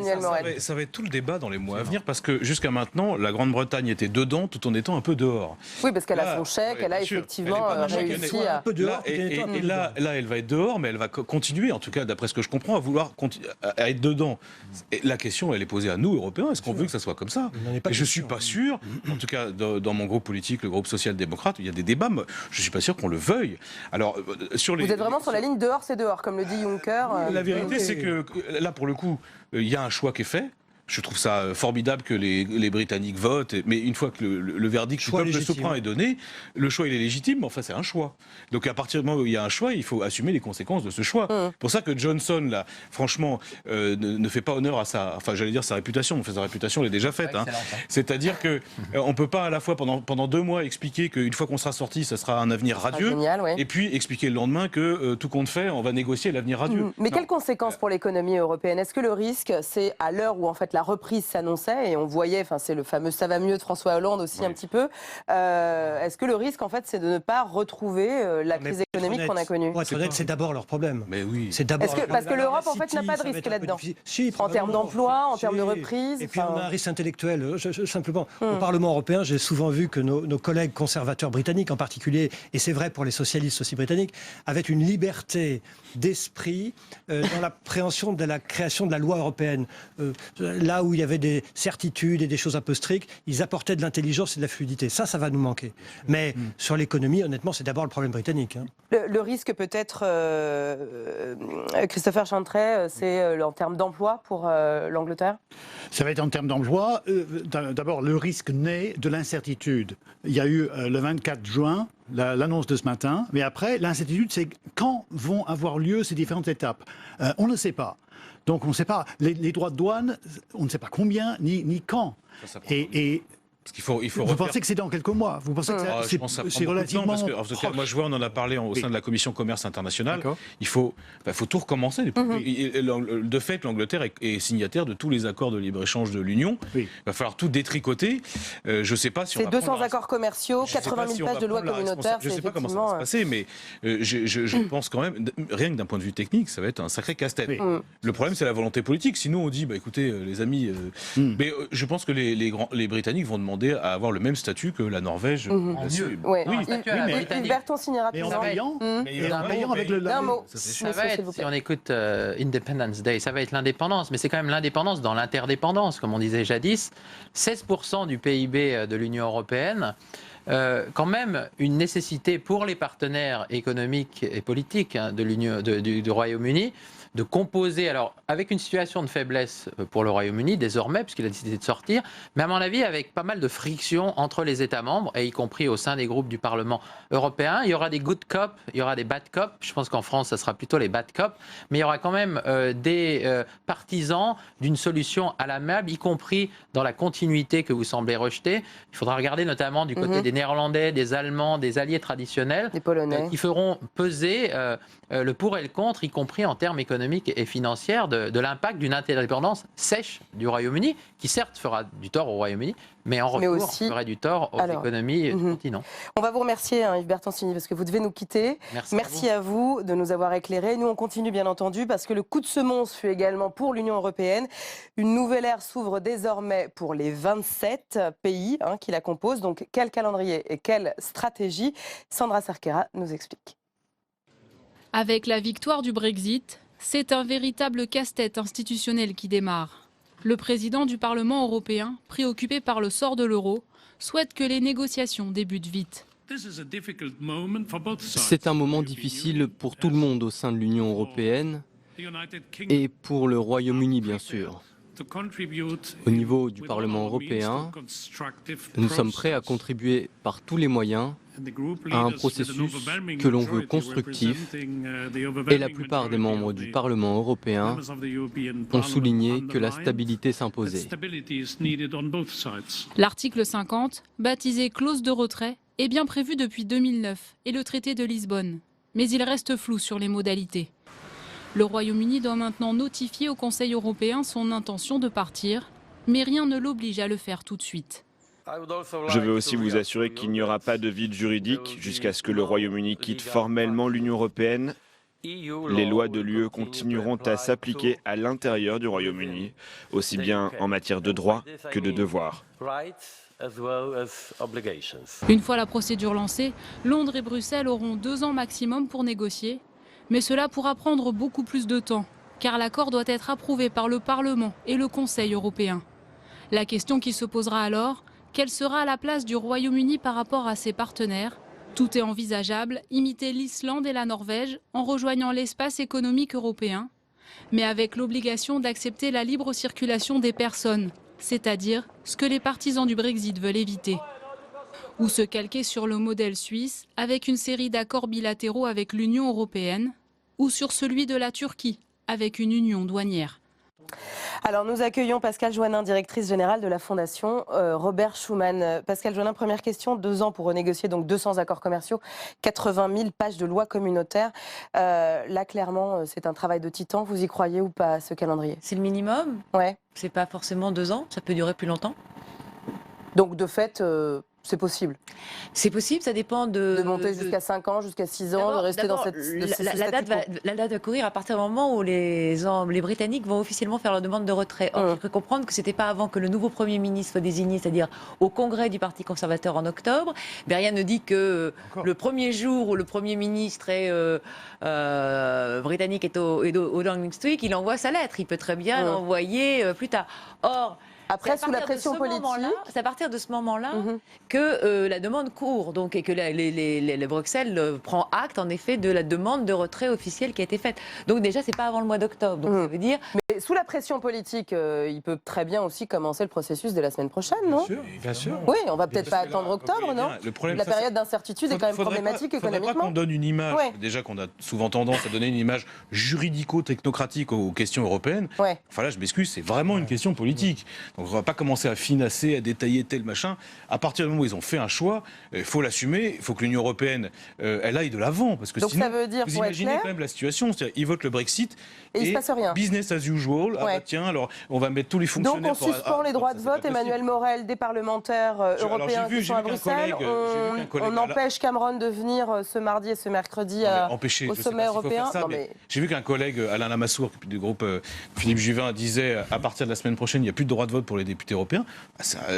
Ça va être tout le débat dans les mois à venir, parce que jusqu'à maintenant, la Grande-Bretagne était dedans tout en étant un peu dehors. Oui, parce qu'elle a son chèque, elle a effectivement réussi à... Un peu dehors, et là, elle va être dehors, mais elle va continuer, en tout cas, d'après ce que je comprends, à vouloir à être dedans. Et la question, elle est posée à nous, Européens. Est-ce qu'on veut que ça soit comme ça? Et je ne suis pas sûr, en tout cas, dans mon groupe politique, le groupe social-démocrate, il y a des débats, mais je ne suis pas sûr qu'on le veuille. Alors, Vous êtes vraiment sur la ligne dehors, c'est dehors, comme le dit Juncker. La vérité, c'est que là, pour le coup, il y a un choix qui est fait. Je trouve ça formidable que les Britanniques votent, mais une fois que le verdict du peuple souverain est donné, le choix il est légitime, mais enfin c'est un choix. Donc à partir du moment où il y a un choix, il faut assumer les conséquences de ce choix. C'est pour ça que Johnson, là, franchement, ne fait pas honneur à sa, enfin j'allais dire sa réputation, mais sa réputation elle est déjà faite. Hein. C'est-à-dire que on peut pas à la fois pendant 2 mois expliquer qu'une fois qu'on sera sorti, ça sera un avenir radieux, génial, et puis expliquer le lendemain que tout compte fait, on va négocier l'avenir radieux. Mais quelles conséquences pour l'économie européenne? Est-ce que le risque, c'est à l'heure où en fait la reprise s'annonçait et on voyait, enfin c'est le fameux ça va mieux de François Hollande aussi un petit peu. Est-ce que le risque en fait c'est de ne pas retrouver la crise économique qu'on a connue? Pour être honnête, c'est d'abord leur problème. Mais oui. C'est d'abord. Parce que l'Europe en fait n'a pas de risque là-dedans. En termes d'emploi, en termes de reprise. Et puis on a un risque intellectuel. Simplement, au Parlement européen, j'ai souvent vu que nos collègues conservateurs britanniques en particulier, et c'est vrai pour les socialistes aussi britanniques, avaient une liberté d'esprit dans l'appréhension de la création de la loi européenne. Là où il y avait des certitudes et des choses un peu strictes, ils apportaient de l'intelligence et de la fluidité. Ça va nous manquer. Mais sur l'économie, honnêtement, c'est d'abord le problème britannique. Hein. Le risque peut-être, Christopher Chantray, c'est en termes d'emploi pour l'Angleterre? Ça va être en termes d'emploi. D'abord, le risque naît de l'incertitude. Il y a eu le 24 juin l'annonce de ce matin, mais après, l'incertitude, c'est quand vont avoir lieu ces différentes étapes. On ne sait pas. Donc on ne sait pas. Les droits de douane, on ne sait pas combien ni quand. Parce qu'il faut vous pensez que c'est dans quelques mois? Vous pensez que c'est relativement parce que, en tout cas, moi je vois, on en a parlé au sein de la commission commerce internationale. Il faut tout recommencer. De fait, l'Angleterre est signataire de tous les accords de libre-échange de l'Union. Il va falloir tout détricoter. Je ne sais pas si on va 200 accords commerciaux, 80 000 pages de loi communautaire. Je ne sais pas comment ça va se passer, mais je pense quand même, rien que d'un point de vue technique, ça va être un sacré casse-tête. Le problème, c'est la volonté politique. Sinon, on dit, écoutez, les amis, mais je pense que les Britanniques vont demander à avoir le même statut que la Norvège. Berton signera plus. Mais en payant avec le... Ça va être, si on écoute Independence Day, ça va être l'indépendance, mais c'est quand même l'indépendance dans l'interdépendance, comme on disait jadis. 16% du PIB de l'Union européenne, quand même une nécessité pour les partenaires économiques et politiques du Royaume-Uni de composer, alors avec une situation de faiblesse pour le Royaume-Uni désormais, puisqu'il a décidé de sortir, mais à mon avis avec pas mal de frictions entre les États membres, et y compris au sein des groupes du Parlement européen. Il y aura des good cops, il y aura des bad cops, je pense qu'en France ça sera plutôt les bad cops, mais il y aura quand même des partisans d'une solution à l'amiable, y compris dans la continuité que vous semblez rejeter. Il faudra regarder notamment du côté des Néerlandais, des Allemands, des alliés traditionnels, des Polonais, qui feront peser le pour et le contre, y compris en termes économiques et financières, de l'impact d'une interdépendance sèche du Royaume-Uni, qui certes fera du tort au Royaume-Uni, Mais en retour, aussi... on ferait du tort aux économies du continent. On va vous remercier, Yves Bertancini, parce que vous devez nous quitter. Merci à vous de nous avoir éclairés. Nous, on continue, bien entendu, parce que le coup de semonce fut également pour l'Union européenne. Une nouvelle ère s'ouvre désormais pour les 27 pays qui la composent. Donc, quel calendrier et quelle stratégie? Sandra Cerqueira nous explique. Avec la victoire du Brexit, c'est un véritable casse-tête institutionnel qui démarre. Le président du Parlement européen, préoccupé par le sort de l'euro, souhaite que les négociations débutent vite. C'est un moment difficile pour tout le monde au sein de l'Union européenne et pour le Royaume-Uni, bien sûr. Au niveau du Parlement européen, nous sommes prêts à contribuer par tous les moyens à un processus que l'on veut constructif, et la plupart des membres du Parlement européen ont souligné que la stabilité s'imposait. L'article 50, baptisé clause de retrait, est bien prévu depuis 2009 et le traité de Lisbonne. Mais il reste flou sur les modalités. Le Royaume-Uni doit maintenant notifier au Conseil européen son intention de partir, mais rien ne l'oblige à le faire tout de suite. Je veux aussi vous assurer qu'il n'y aura pas de vide juridique jusqu'à ce que le Royaume-Uni quitte formellement l'Union européenne. Les lois de l'UE continueront à s'appliquer à l'intérieur du Royaume-Uni, aussi bien en matière de droits que de devoirs. Une fois la procédure lancée, Londres et Bruxelles auront 2 ans maximum pour négocier. Mais cela pourra prendre beaucoup plus de temps, car l'accord doit être approuvé par le Parlement et le Conseil européen. La question qui se posera alors, quelle sera la place du Royaume-Uni par rapport à ses partenaires? Tout est envisageable, imiter l'Islande et la Norvège en rejoignant l'espace économique européen, mais avec l'obligation d'accepter la libre circulation des personnes, c'est-à-dire ce que les partisans du Brexit veulent éviter. Ou se calquer sur le modèle suisse avec une série d'accords bilatéraux avec l'Union européenne, ou sur celui de la Turquie avec une union douanière. Alors nous accueillons Pascale Joannin, directrice générale de la Fondation Robert Schuman. Pascale Joannin, première question, 2 ans pour renégocier donc 200 accords commerciaux, 80 000 pages de lois communautaires. Là clairement c'est un travail de titan, vous y croyez ou pas ce calendrier? C'est le minimum. Ouais. C'est pas forcément 2 ans, ça peut durer plus longtemps. Donc de fait... c'est possible. C'est possible, ça dépend de monter jusqu'à 5 ans, jusqu'à 6 ans, de rester dans cette... La date va courir à partir du moment où les Britanniques vont officiellement faire leur demande de retrait. Or, je peux comprendre que c'était pas avant que le nouveau Premier ministre soit désigné, c'est-à-dire au congrès du Parti conservateur en octobre. Mais rien ne dit que le premier jour où le Premier ministre britannique est au Downing Street, il envoie sa lettre. Il peut très bien l'envoyer plus tard. Or, après, sous la pression politique, c'est à partir de ce moment-là que la demande court, donc, et que le Bruxelles prend acte, en effet, de la demande de retrait officielle qui a été faite. Donc déjà, c'est pas avant le mois d'octobre. Donc ça veut dire. Mais sous la pression politique, il peut très bien aussi commencer le processus dès la semaine prochaine, non? Bien sûr. Oui, on va peut-être pas attendre octobre, non? La période d'incertitude est quand même problématique économiquement. Il ne faudrait pas qu'on donne une image, déjà qu'on a souvent tendance à donner une image juridico-technocratique aux questions européennes. Enfin là, je m'excuse, c'est vraiment une question politique. Donc on ne va pas commencer à finasser, à détailler tel machin. À partir du moment où ils ont fait un choix, il faut l'assumer, il faut que l'Union européenne elle aille de l'avant. Parce que donc sinon, ça veut dire, vous imaginez quand même la situation, c'est-à-dire ils votent le Brexit et il se passe rien. Business as usual. Ah bah tiens, alors on va mettre tous les fonctionnaires. Donc on suspend les droits de vote. Emmanuel Morel, des parlementaires européens qui sont à Bruxelles. On empêche Cameron de venir ce mardi et ce mercredi au sommet européen. J'ai vu qu'un collègue, Alain Lamassoure, du groupe Philippe Juvin, disait à partir de la semaine prochaine, il n'y a plus de droit de vote pour les députés européens.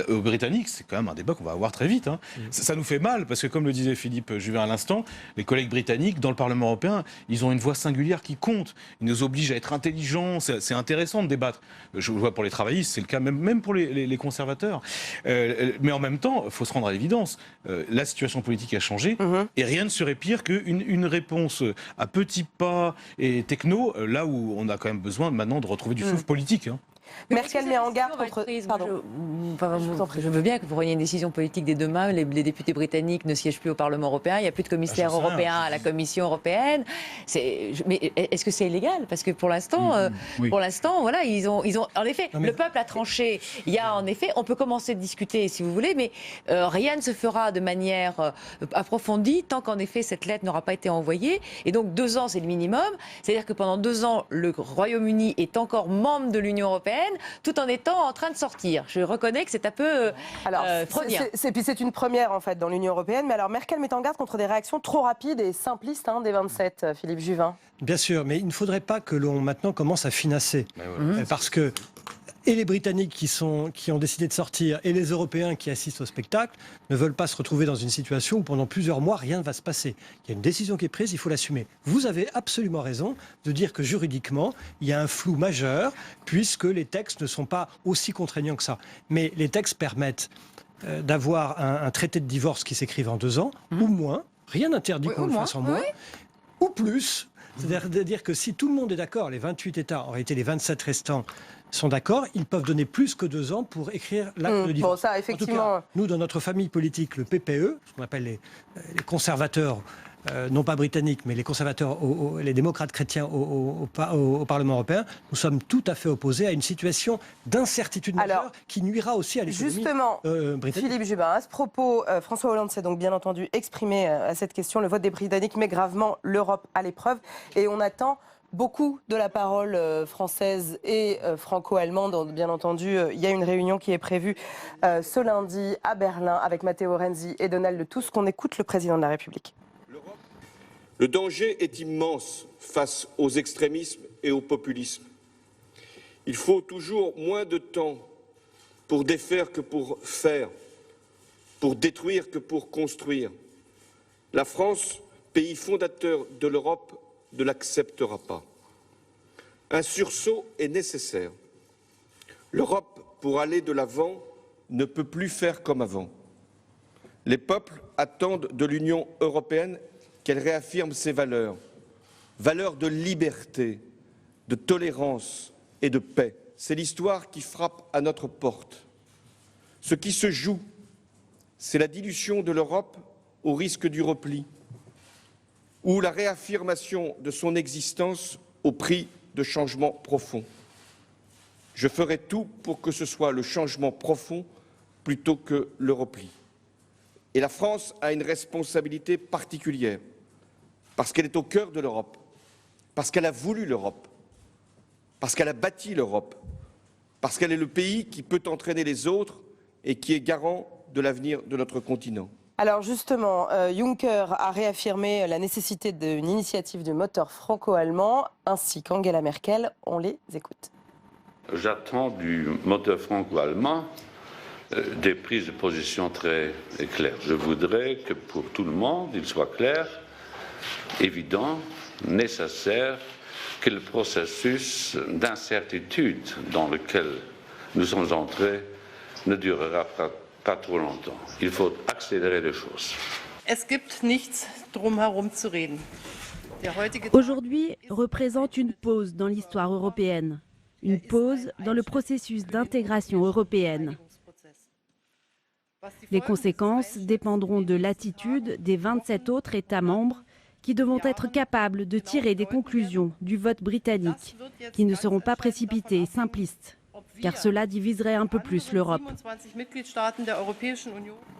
Aux Britanniques, c'est quand même un débat qu'on va avoir très vite. Ça nous fait mal, parce que comme le disait Philippe Juvin à l'instant, les collègues britanniques, dans le Parlement européen, ils ont une voix singulière qui compte. Ils nous obligent à être intelligents. C'est intéressant de débattre. Je vois pour les travaillistes, c'est le cas même pour les conservateurs. Mais en même temps, il faut se rendre à l'évidence. La situation politique a changé et rien ne serait pire qu'une réponse à petits pas et techno, là où on a quand même besoin maintenant de retrouver du souffle politique. Merkel met en garde contre... Je veux bien que vous preniez une décision politique dès demain. Les députés britanniques ne siègent plus au Parlement européen. Il n'y a plus de commissaire européen à la Commission européenne. Mais est-ce que c'est illégal? Parce que pour l'instant, voilà, ils ont en effet, le peuple a tranché. Il y a en effet, on peut commencer à discuter si vous voulez, mais rien ne se fera de manière approfondie tant qu'en effet cette lettre n'aura pas été envoyée. Et donc 2 ans, c'est le minimum. C'est-à-dire que pendant 2 ans, le Royaume-Uni est encore membre de l'Union européenne. européenne, tout en étant en train de sortir. Je reconnais que c'est un peu freudien. C'est une première en fait dans l'Union européenne, mais alors Merkel met en garde contre des réactions trop rapides et simplistes des 27, Philippe Juvin. Bien sûr, mais il ne faudrait pas que l'on maintenant commence à finasser. Parce que et les Britanniques qui ont décidé de sortir et les Européens qui assistent au spectacle ne veulent pas se retrouver dans une situation où pendant plusieurs mois rien ne va se passer. Il y a une décision qui est prise, il faut l'assumer. Vous avez absolument raison de dire que juridiquement, il y a un flou majeur puisque les textes ne sont pas aussi contraignants que ça. Mais les textes permettent d'avoir un traité de divorce qui s'écrive en 2 ans ou moins. Rien n'interdit qu'on le fasse en moins. Ou plus. C'est-à-dire que si tout le monde est d'accord, les 28 États, en réalité les 27 restants, sont d'accord, ils peuvent donner plus que 2 ans pour écrire l'acte de divorce. Bon, ça, effectivement... En tout cas, nous, dans notre famille politique, le PPE, ce qu'on appelle les conservateurs, non pas britanniques, mais les conservateurs, les démocrates chrétiens au Parlement européen, nous sommes tout à fait opposés à une situation d'incertitude majeure qui nuira aussi à l'économie britannique. Philippe Jubin, à ce propos, François Hollande s'est donc bien entendu exprimé à cette question. Le vote des Britanniques met gravement l'Europe à l'épreuve et on attend beaucoup de la parole française et franco-allemande. Bien entendu, il y a une réunion qui est prévue ce lundi à Berlin avec Matteo Renzi et Donald Tusk. On écoute le président de la République. Le danger est immense face aux extrémismes et au populisme. Il faut toujours moins de temps pour défaire que pour faire, pour détruire que pour construire. La France, pays fondateur de l'Europe, ne l'acceptera pas. Un sursaut est nécessaire. L'Europe, pour aller de l'avant, ne peut plus faire comme avant. Les peuples attendent de l'Union européenne qu'elle réaffirme ses valeurs, valeurs de liberté, de tolérance et de paix. C'est l'histoire qui frappe à notre porte. Ce qui se joue, c'est la dilution de l'Europe au risque du repli, ou la réaffirmation de son existence au prix de changements profonds. Je ferai tout pour que ce soit le changement profond plutôt que le repli. Et la France a une responsabilité particulière, parce qu'elle est au cœur de l'Europe, parce qu'elle a voulu l'Europe, parce qu'elle a bâti l'Europe, parce qu'elle est le pays qui peut entraîner les autres et qui est garant de l'avenir de notre continent. Alors justement, Juncker a réaffirmé la nécessité d'une initiative du moteur franco-allemand, ainsi qu'Angela Merkel. On les écoute. J'attends du moteur franco-allemand des prises de position très claires. Je voudrais que pour tout le monde, il soit clair, évident, nécessaire, que le processus d'incertitude dans lequel nous sommes entrés ne durera pas trop longtemps. Il faut accélérer les choses. Aujourd'hui représente une pause dans l'histoire européenne, une pause dans le processus d'intégration européenne. Les conséquences dépendront de l'attitude des 27 autres États membres qui devront être capables de tirer des conclusions du vote britannique, qui ne seront pas précipités et simplistes, car cela diviserait un peu plus l'Europe.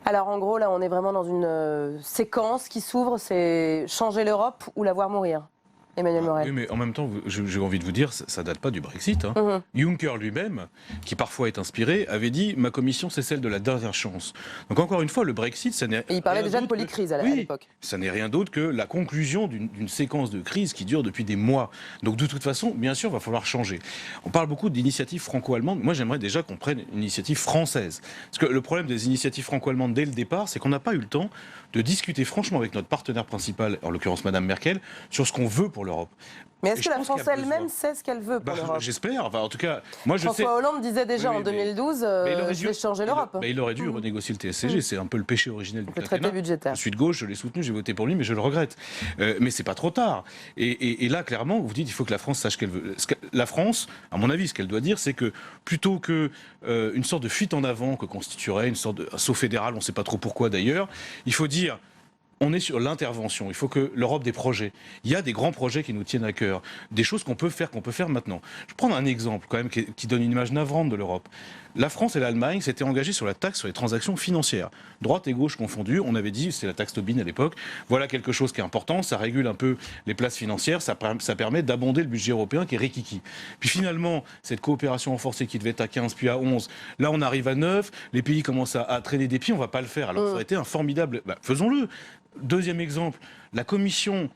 Alors en gros, là, on est vraiment dans une séquence qui s'ouvre, c'est changer l'Europe ou la voir mourir. Emmanuel Morel. Oui, mais en même temps, j'ai envie de vous dire, ça date pas du Brexit. Hein. Juncker lui-même, qui parfois est inspiré, avait dit « ma commission, c'est celle de la dernière chance ». Donc encore une fois, le Brexit, ça n'est... Et il parlait déjà de polycrise à l'époque. Ça n'est rien d'autre que la conclusion d'une séquence de crise qui dure depuis des mois. Donc de toute façon, bien sûr, il va falloir changer. On parle beaucoup d'initiatives franco-allemandes. Moi, j'aimerais déjà qu'on prenne une initiative française. Parce que le problème des initiatives franco-allemandes dès le départ, c'est qu'on n'a pas eu le temps de discuter franchement avec notre partenaire principal, en l'occurrence Madame Merkel, sur ce qu'on veut pour l'Europe. Mais est-ce que la France elle-même sait ce qu'elle veut pour l'Europe ? J'espère. Enfin, en tout cas, moi je sais. François Hollande disait déjà en 2012, je vais changer l'Europe. Il aurait dû renégocier le TSCG. C'est un peu le péché originel du traité budgétaire. Je suis de gauche, je l'ai soutenu, j'ai voté pour lui, mais je le regrette. Mais c'est pas trop tard. Et là, clairement, vous dites, il faut que la France sache ce qu'elle veut. La France, à mon avis, ce qu'elle doit dire, c'est que plutôt que une sorte de fuite en avant que constituerait une sorte de saut fédéral, on ne sait pas trop pourquoi d'ailleurs, il faut dire. on est sur l'intervention. Il faut que l'Europe des projets. Il y a des grands projets qui nous tiennent à cœur, des choses qu'on peut faire maintenant. Je prends un exemple quand même qui donne une image navrante de l'Europe. La France et l'Allemagne s'étaient engagés sur la taxe sur les transactions financières. Droite et gauche confondues, on avait dit, c'était la taxe Tobin à l'époque, voilà quelque chose qui est important, ça régule un peu les places financières, ça permet d'abonder le budget européen qui est rikiki. Puis finalement, cette coopération renforcée qui devait être à 15 puis à 11, là on arrive à 9, les pays commencent à traîner des pieds, on ne va pas le faire. Alors ça aurait été un formidable... faisons-le. Deuxième exemple, la Commission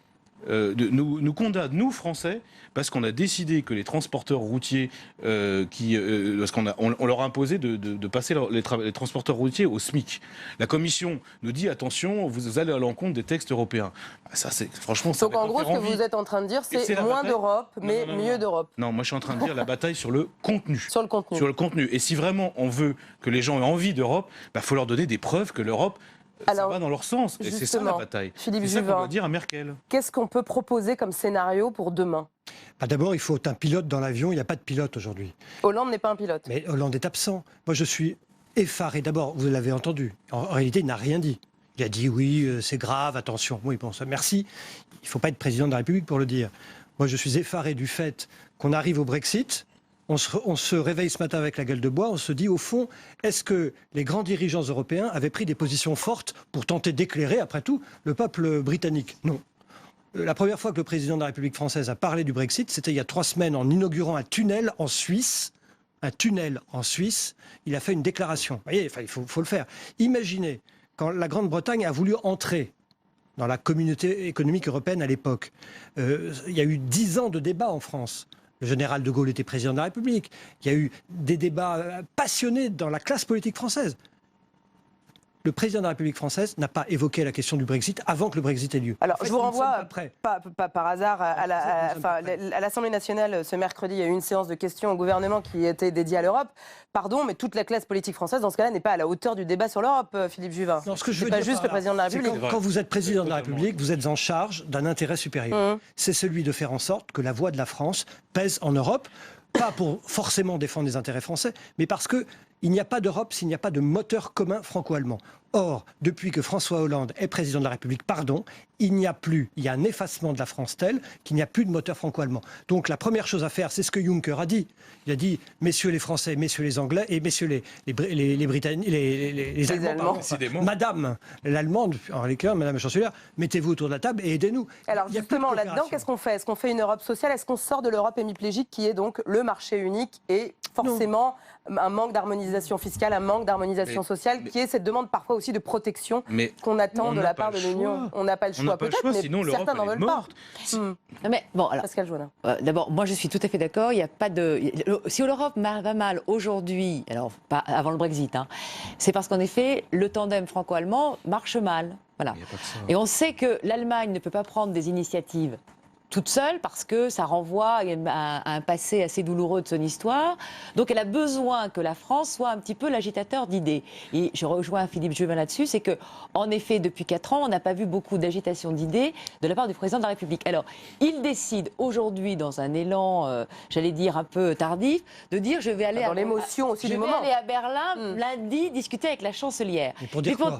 nous condamne, nous Français, parce qu'on a décidé que les transporteurs routiers, parce qu'on leur a imposé de passer les transporteurs routiers au SMIC. La Commission nous dit attention, vous allez à l'encontre des textes européens. Ça, c'est franchement. Donc en gros, ce que vous êtes en train de dire, c'est moins d'Europe, mais mieux d'Europe. Non, moi je suis en train de dire la bataille sur le contenu. Sur le contenu. Sur le contenu. Et si vraiment on veut que les gens aient envie d'Europe, faut leur donner des preuves que l'Europe. Ça va dans leur sens, et c'est ça la bataille. Philippe c'est ça Juvin, qu'on doit dire à Merkel. Qu'est-ce qu'on peut proposer comme scénario pour demain ? D'abord, il faut un pilote dans l'avion. Il n'y a pas de pilote aujourd'hui. Hollande n'est pas un pilote. Mais Hollande est absent. Moi, je suis effaré. D'abord, vous l'avez entendu. En réalité, il n'a rien dit. Il a dit oui, c'est grave, attention. Oui, bon, ça, merci. Il ne faut pas être président de la République pour le dire. Moi, je suis effaré du fait qu'on arrive au Brexit. On se réveille ce matin avec la gueule de bois, on se dit au fond, est-ce que les grands dirigeants européens avaient pris des positions fortes pour tenter d'éclairer, après tout, le peuple britannique ? Non. La première fois que le président de la République française a parlé du Brexit, c'était il y a 3 semaines en inaugurant un tunnel en Suisse. Un tunnel en Suisse, il a fait une déclaration. Vous voyez, il faut le faire. Imaginez, quand la Grande-Bretagne a voulu entrer dans la communauté économique européenne à l'époque, il y a eu 10 ans de débats en France. Le général de Gaulle était président de la République. Il y a eu des débats passionnés dans la classe politique française. Le président de la République française n'a pas évoqué la question du Brexit avant que le Brexit ait lieu. Alors, en fait, je vous renvoie, pas par hasard, à l'Assemblée nationale, ce mercredi, il y a eu une séance de questions au gouvernement qui était dédiée à l'Europe. Pardon, mais toute la classe politique française, dans ce cas-là, n'est pas à la hauteur du débat sur l'Europe, Philippe Juvin. Non, ce que je veux pas dire juste le président de la République. Quand vous êtes président de la République, vous êtes en charge d'un intérêt supérieur. C'est celui de faire en sorte que la voix de la France pèse en Europe. Pas pour forcément défendre les intérêts français, mais parce qu'il n'y a pas d'Europe s'il n'y a pas de moteur commun franco-allemand. Or, depuis que François Hollande est président de la République, il y a un effacement de la France tel qu'il n'y a plus de moteur franco-allemand. Donc la première chose à faire, c'est ce que Juncker a dit. Il a dit, messieurs les Français, messieurs les Anglais et messieurs les Britanniques, les Allemands, madame l'Allemande, en l'éclair, madame la chancelière, mettez-vous autour de la table et aidez-nous. Alors justement, là-dedans, qu'est-ce qu'on fait ? Est-ce qu'on fait une Europe sociale ? Est-ce qu'on sort de l'Europe hémiplégique qui est donc le marché unique et forcément un manque d'harmonisation fiscale, un manque d'harmonisation sociale, qui est cette demande parfois aussi de protection qu'on attend de la part de l'Union. On n'a pas le choix, peut-être, mais certains n'en veulent pas. Mais bon, alors, Pascal Jouannin. D'abord, moi je suis tout à fait d'accord. Il n'y a pas de. Si l'Europe va mal aujourd'hui, alors pas avant le Brexit, c'est parce qu'en effet le tandem franco-allemand marche mal. Voilà. Et on sait que l'Allemagne ne peut pas prendre des initiatives toute seule parce que ça renvoie à un passé assez douloureux de son histoire. Donc elle a besoin que la France soit un petit peu l'agitateur d'idées. Et je rejoins Philippe Juvin là-dessus, c'est que en effet depuis 4 ans, on n'a pas vu beaucoup d'agitation d'idées de la part du président de la République. Alors il décide aujourd'hui, dans un élan, j'allais dire un peu tardif, de dire je vais aller dans l'émotion aussi du moment. Je vais aller à Berlin lundi discuter avec la chancelière.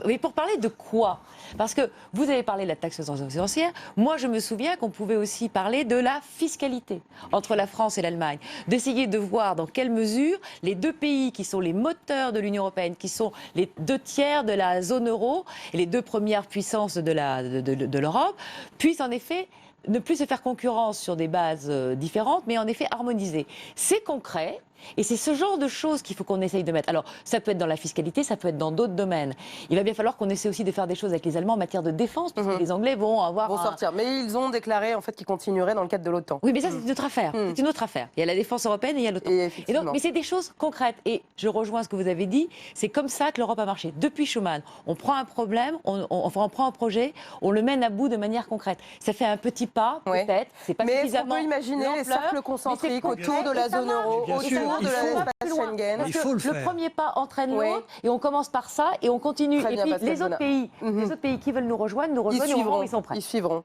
Mais pour parler de quoi ? Parce que vous avez parlé de la taxe financière. Moi je me souviens qu'on pouvait aussi parler de la fiscalité entre la France et l'Allemagne, d'essayer de voir dans quelle mesure les 2 pays qui sont les moteurs de l'Union européenne, qui sont les 2 tiers de la zone euro et les 2 premières puissances de l'Europe, puissent en effet ne plus se faire concurrence sur des bases différentes, mais en effet harmoniser. C'est concret. Et c'est ce genre de choses qu'il faut qu'on essaye de mettre. Alors, ça peut être dans la fiscalité, ça peut être dans d'autres domaines. Il va bien falloir qu'on essaie aussi de faire des choses avec les Allemands en matière de défense, parce que les Anglais vont sortir. Mais ils ont déclaré en fait qu'ils continueraient dans le cadre de l'OTAN. Oui, mais ça, c'est une autre affaire. C'est une autre affaire. Il y a la défense européenne et il y a l'OTAN. Et donc, mais c'est des choses concrètes. Et je rejoins ce que vous avez dit. C'est comme ça que l'Europe a marché. Depuis Schuman, on prend un problème, on prend un projet, on le mène à bout de manière concrète. Ça fait un petit pas, peut-être. C'est pas suffisamment. Mais on peut imaginer les cercles concentriques autour de la zone euro, autour de l'espace Schengen. Le premier pas entraîne l'autre et on commence par ça et on continue. Et puis les autres pays qui veulent nous rejoindre au moment où ils sont prêts. Ils suivront.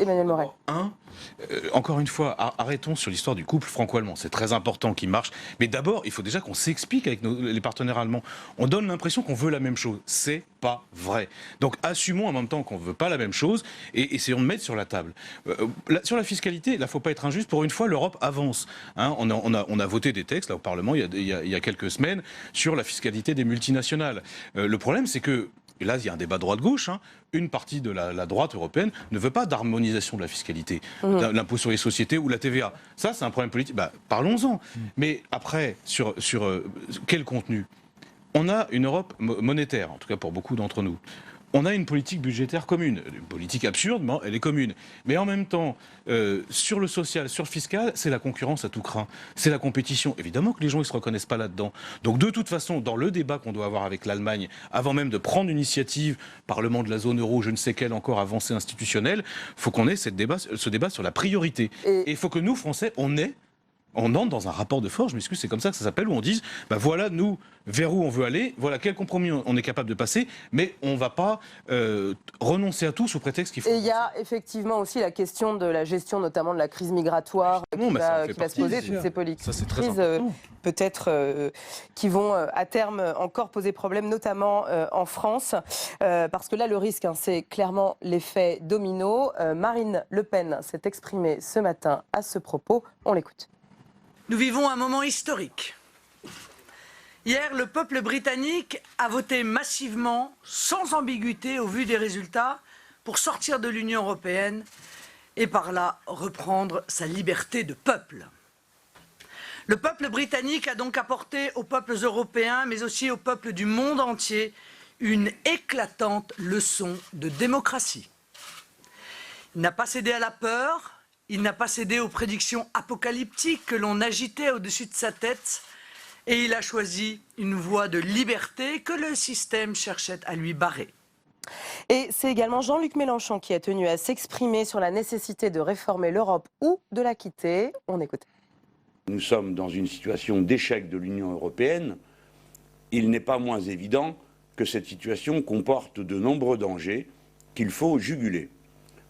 Emmanuel Morel. Encore une fois, arrêtons sur l'histoire du couple franco-allemand. C'est très important qu'il marche. Mais d'abord, il faut déjà qu'on s'explique avec les partenaires allemands. On donne l'impression qu'on veut la même chose. C'est pas vrai. Donc assumons en même temps qu'on ne veut pas la même chose et essayons de mettre sur la table. Sur la fiscalité, là, il ne faut pas être injuste. Pour une fois, l'Europe avance. Hein, on a voté des textes là, au Parlement il y a quelques semaines sur la fiscalité des multinationales. Le problème, c'est que et là, il y a un débat droite-gauche. Hein. Une partie de la droite européenne ne veut pas d'harmonisation de la fiscalité, l'impôt sur les sociétés ou la TVA. Ça, c'est un problème politique. Parlons-en. Mais après, sur quel contenu ? On a une Europe monétaire, en tout cas pour beaucoup d'entre nous. On a une politique budgétaire commune, une politique absurde, mais elle est commune. Mais en même temps, sur le social, sur le fiscal, c'est la concurrence à tout crin. C'est la compétition. Évidemment que les gens ne se reconnaissent pas là-dedans. Donc de toute façon, dans le débat qu'on doit avoir avec l'Allemagne, avant même de prendre une initiative, Parlement de la zone euro, je ne sais quelle encore avancée institutionnelle, il faut qu'on ait ce débat sur la priorité. Et il faut que nous, Français, on entre dans un rapport de force, je m'excuse, c'est comme ça que ça s'appelle, où on dise, voilà, nous, vers où on veut aller, voilà quel compromis on est capable de passer, mais on ne va pas renoncer à tout sous prétexte qu'il faut... Et il y a effectivement aussi la question de la gestion, notamment de la crise migratoire qui va se poser, toutes ces politiques. Ça, c'est très crises peut-être qui vont à terme encore poser problème, notamment en France, parce que là, le risque, c'est clairement l'effet domino. Marine Le Pen s'est exprimée ce matin à ce propos, on l'écoute. Nous vivons un moment historique. Hier, le peuple britannique a voté massivement, sans ambiguïté au vu des résultats, pour sortir de l'Union européenne et par là reprendre sa liberté de peuple. Le peuple britannique a donc apporté aux peuples européens, mais aussi aux peuples du monde entier, une éclatante leçon de démocratie. Il n'a pas cédé à la peur. Il n'a pas cédé aux prédictions apocalyptiques que l'on agitait au-dessus de sa tête et il a choisi une voie de liberté que le système cherchait à lui barrer. Et c'est également Jean-Luc Mélenchon qui a tenu à s'exprimer sur la nécessité de réformer l'Europe ou de la quitter. On écoute. Nous sommes dans une situation d'échec de l'Union européenne. Il n'est pas moins évident que cette situation comporte de nombreux dangers qu'il faut juguler,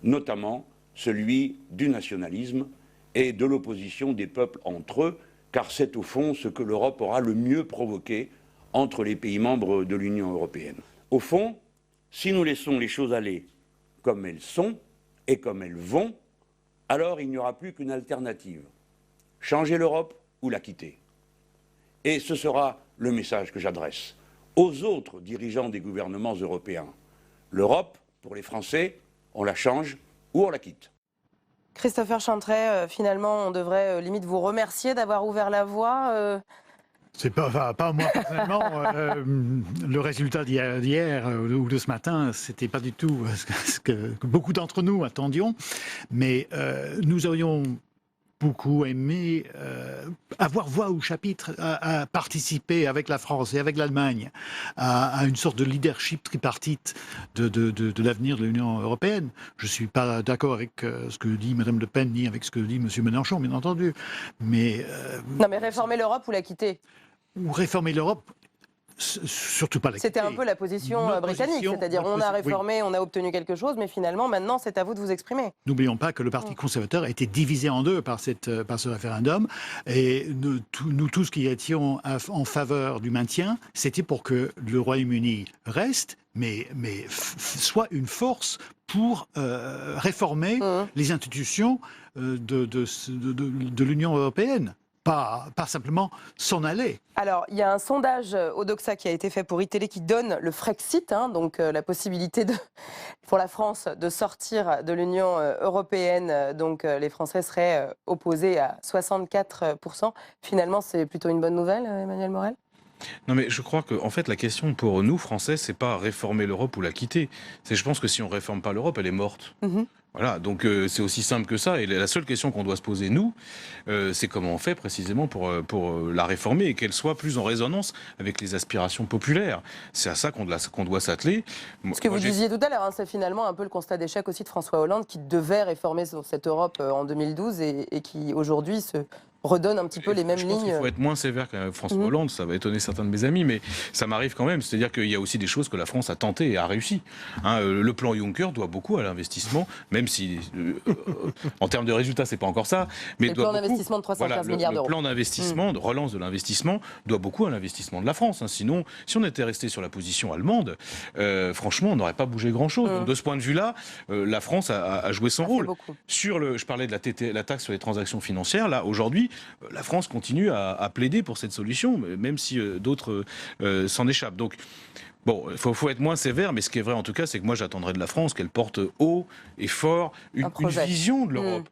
notamment celui du nationalisme et de l'opposition des peuples entre eux, car c'est au fond ce que l'Europe aura le mieux provoqué entre les pays membres de l'Union européenne. Au fond, si nous laissons les choses aller comme elles sont et comme elles vont, alors il n'y aura plus qu'une alternative. Changer l'Europe ou la quitter. Et ce sera le message que j'adresse aux autres dirigeants des gouvernements européens. L'Europe, pour les Français, on la change ou on la quitte. Christopher Chantray, finalement, on devrait limite vous remercier d'avoir ouvert la voie. C'est pas moi personnellement. Le résultat d'hier ou de ce matin, c'était pas du tout ce que beaucoup d'entre nous attendions. Mais nous aurions beaucoup aimé avoir voix au chapitre, à participer avec la France et avec l'Allemagne à une sorte de leadership tripartite de l'avenir de l'Union européenne. Je ne suis pas d'accord avec ce que dit Mme Le Pen ni avec ce que dit M. Mélenchon, bien entendu. Mais, non, mais réformer l'Europe ou la quitter ? Ou réformer l'Europe, surtout pas la quitter. C'était un peu la position britannique, c'est-à-dire on a réformé, on a obtenu quelque chose, mais finalement, maintenant, c'est à vous de vous exprimer. N'oublions pas que le Parti conservateur a été divisé en deux par ce référendum, et nous tous qui étions en faveur du maintien, c'était pour que le Royaume-Uni reste, mais soit une force pour réformer les institutions de l'Union européenne. Pas simplement s'en aller. Alors, il y a un sondage Odoxa qui a été fait pour iTélé qui donne le Frexit, donc la possibilité pour la France de sortir de l'Union européenne. Donc, les Français seraient opposés à 64%. Finalement, c'est plutôt une bonne nouvelle, Emmanuel Morel ? Non, mais je crois que, en fait, la question pour nous, Français, c'est pas réformer l'Europe ou la quitter. Je pense que si on réforme pas l'Europe, elle est morte. Voilà, donc c'est aussi simple que ça. Et la seule question qu'on doit se poser, nous, c'est comment on fait précisément pour la réformer et qu'elle soit plus en résonance avec les aspirations populaires. C'est à ça qu'on doit s'atteler. Ce que vous disiez tout à l'heure, c'est finalement un peu le constat d'échec aussi de François Hollande qui devait réformer cette Europe en 2012 et qui aujourd'hui se redonne un petit peu les mêmes je lignes. pense qu'il faut être moins sévère qu'avec François Hollande, ça va étonner certains de mes amis, mais ça m'arrive quand même. C'est-à-dire qu'il y a aussi des choses que la France a tentées et a réussi. Le plan Juncker doit beaucoup à l'investissement, même si en termes de résultats, c'est pas encore ça. Mais le plan d'investissement de 315 milliards d'euros. Le plan d'investissement, de relance de l'investissement, doit beaucoup à l'investissement de la France. Sinon, si on était resté sur la position allemande, franchement, on n'aurait pas bougé grand-chose. Donc, de ce point de vue-là, la France a joué son rôle. Je parlais de la taxe sur les transactions financières. Là, aujourd'hui, la France continue à plaider pour cette solution, même si d'autres s'en échappent. Donc, bon, il faut être moins sévère, mais ce qui est vrai en tout cas, c'est que moi j'attendrai de la France qu'elle porte haut et fort une vision de l'Europe.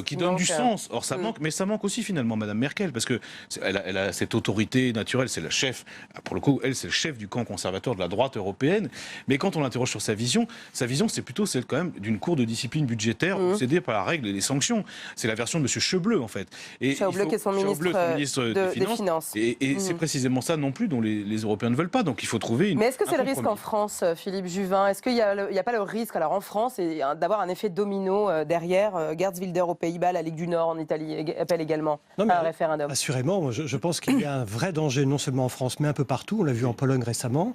Qui donne du sens. Or, ça manque, mais ça manque aussi finalement Madame Merkel, parce que elle a cette autorité naturelle, c'est la chef, pour le coup, elle, c'est le chef du camp conservateur de la droite européenne. Mais quand on l'interroge sur sa vision, c'est plutôt celle quand même d'une cour de discipline budgétaire obsédée par la règle et les sanctions. C'est la version de Monsieur Schäuble, en fait. Schäuble, qui est son ministre des Finances. Et c'est précisément ça non plus dont les Européens ne veulent pas. Donc il faut trouver une. Mais est-ce que c'est le risque en France, Philippe Juvin? Est-ce qu'il n'y a pas le risque, alors en France, d'avoir un effet domino derrière Geert Wilders aux Pays-Bas, la Ligue du Nord en Italie appelle également à un référendum? Assurément, je pense qu'il y a un vrai danger, non seulement en France, mais un peu partout. On l'a vu en Pologne récemment.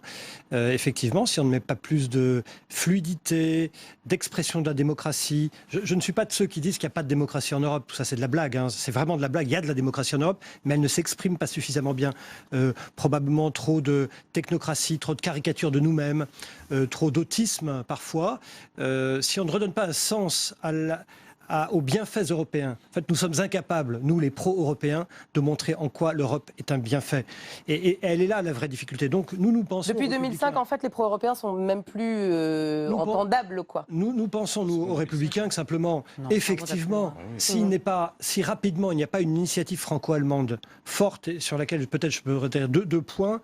Effectivement, si on ne met pas plus de fluidité, d'expression de la démocratie. Je ne suis pas de ceux qui disent qu'il n'y a pas de démocratie en Europe. Tout ça, c'est de la blague. C'est vraiment de la blague. Il y a de la démocratie en Europe, mais elle ne s'exprime pas suffisamment bien. Probablement trop de technocratie, trop de caricatures de nous-mêmes, trop d'autisme parfois. Si on ne redonne pas un sens aux bienfaits européens. En fait, nous sommes incapables, nous les pro-européens, de montrer en quoi l'Europe est un bienfait. Et elle est là la vraie difficulté. Donc nous pensons... Depuis 2005, en fait, les pro-européens sont même plus entendables, quoi. Nous pensons, nous, aux républicains, que simplement, effectivement, si rapidement il n'y a pas une initiative franco-allemande forte, et sur laquelle peut-être je peux redire deux points,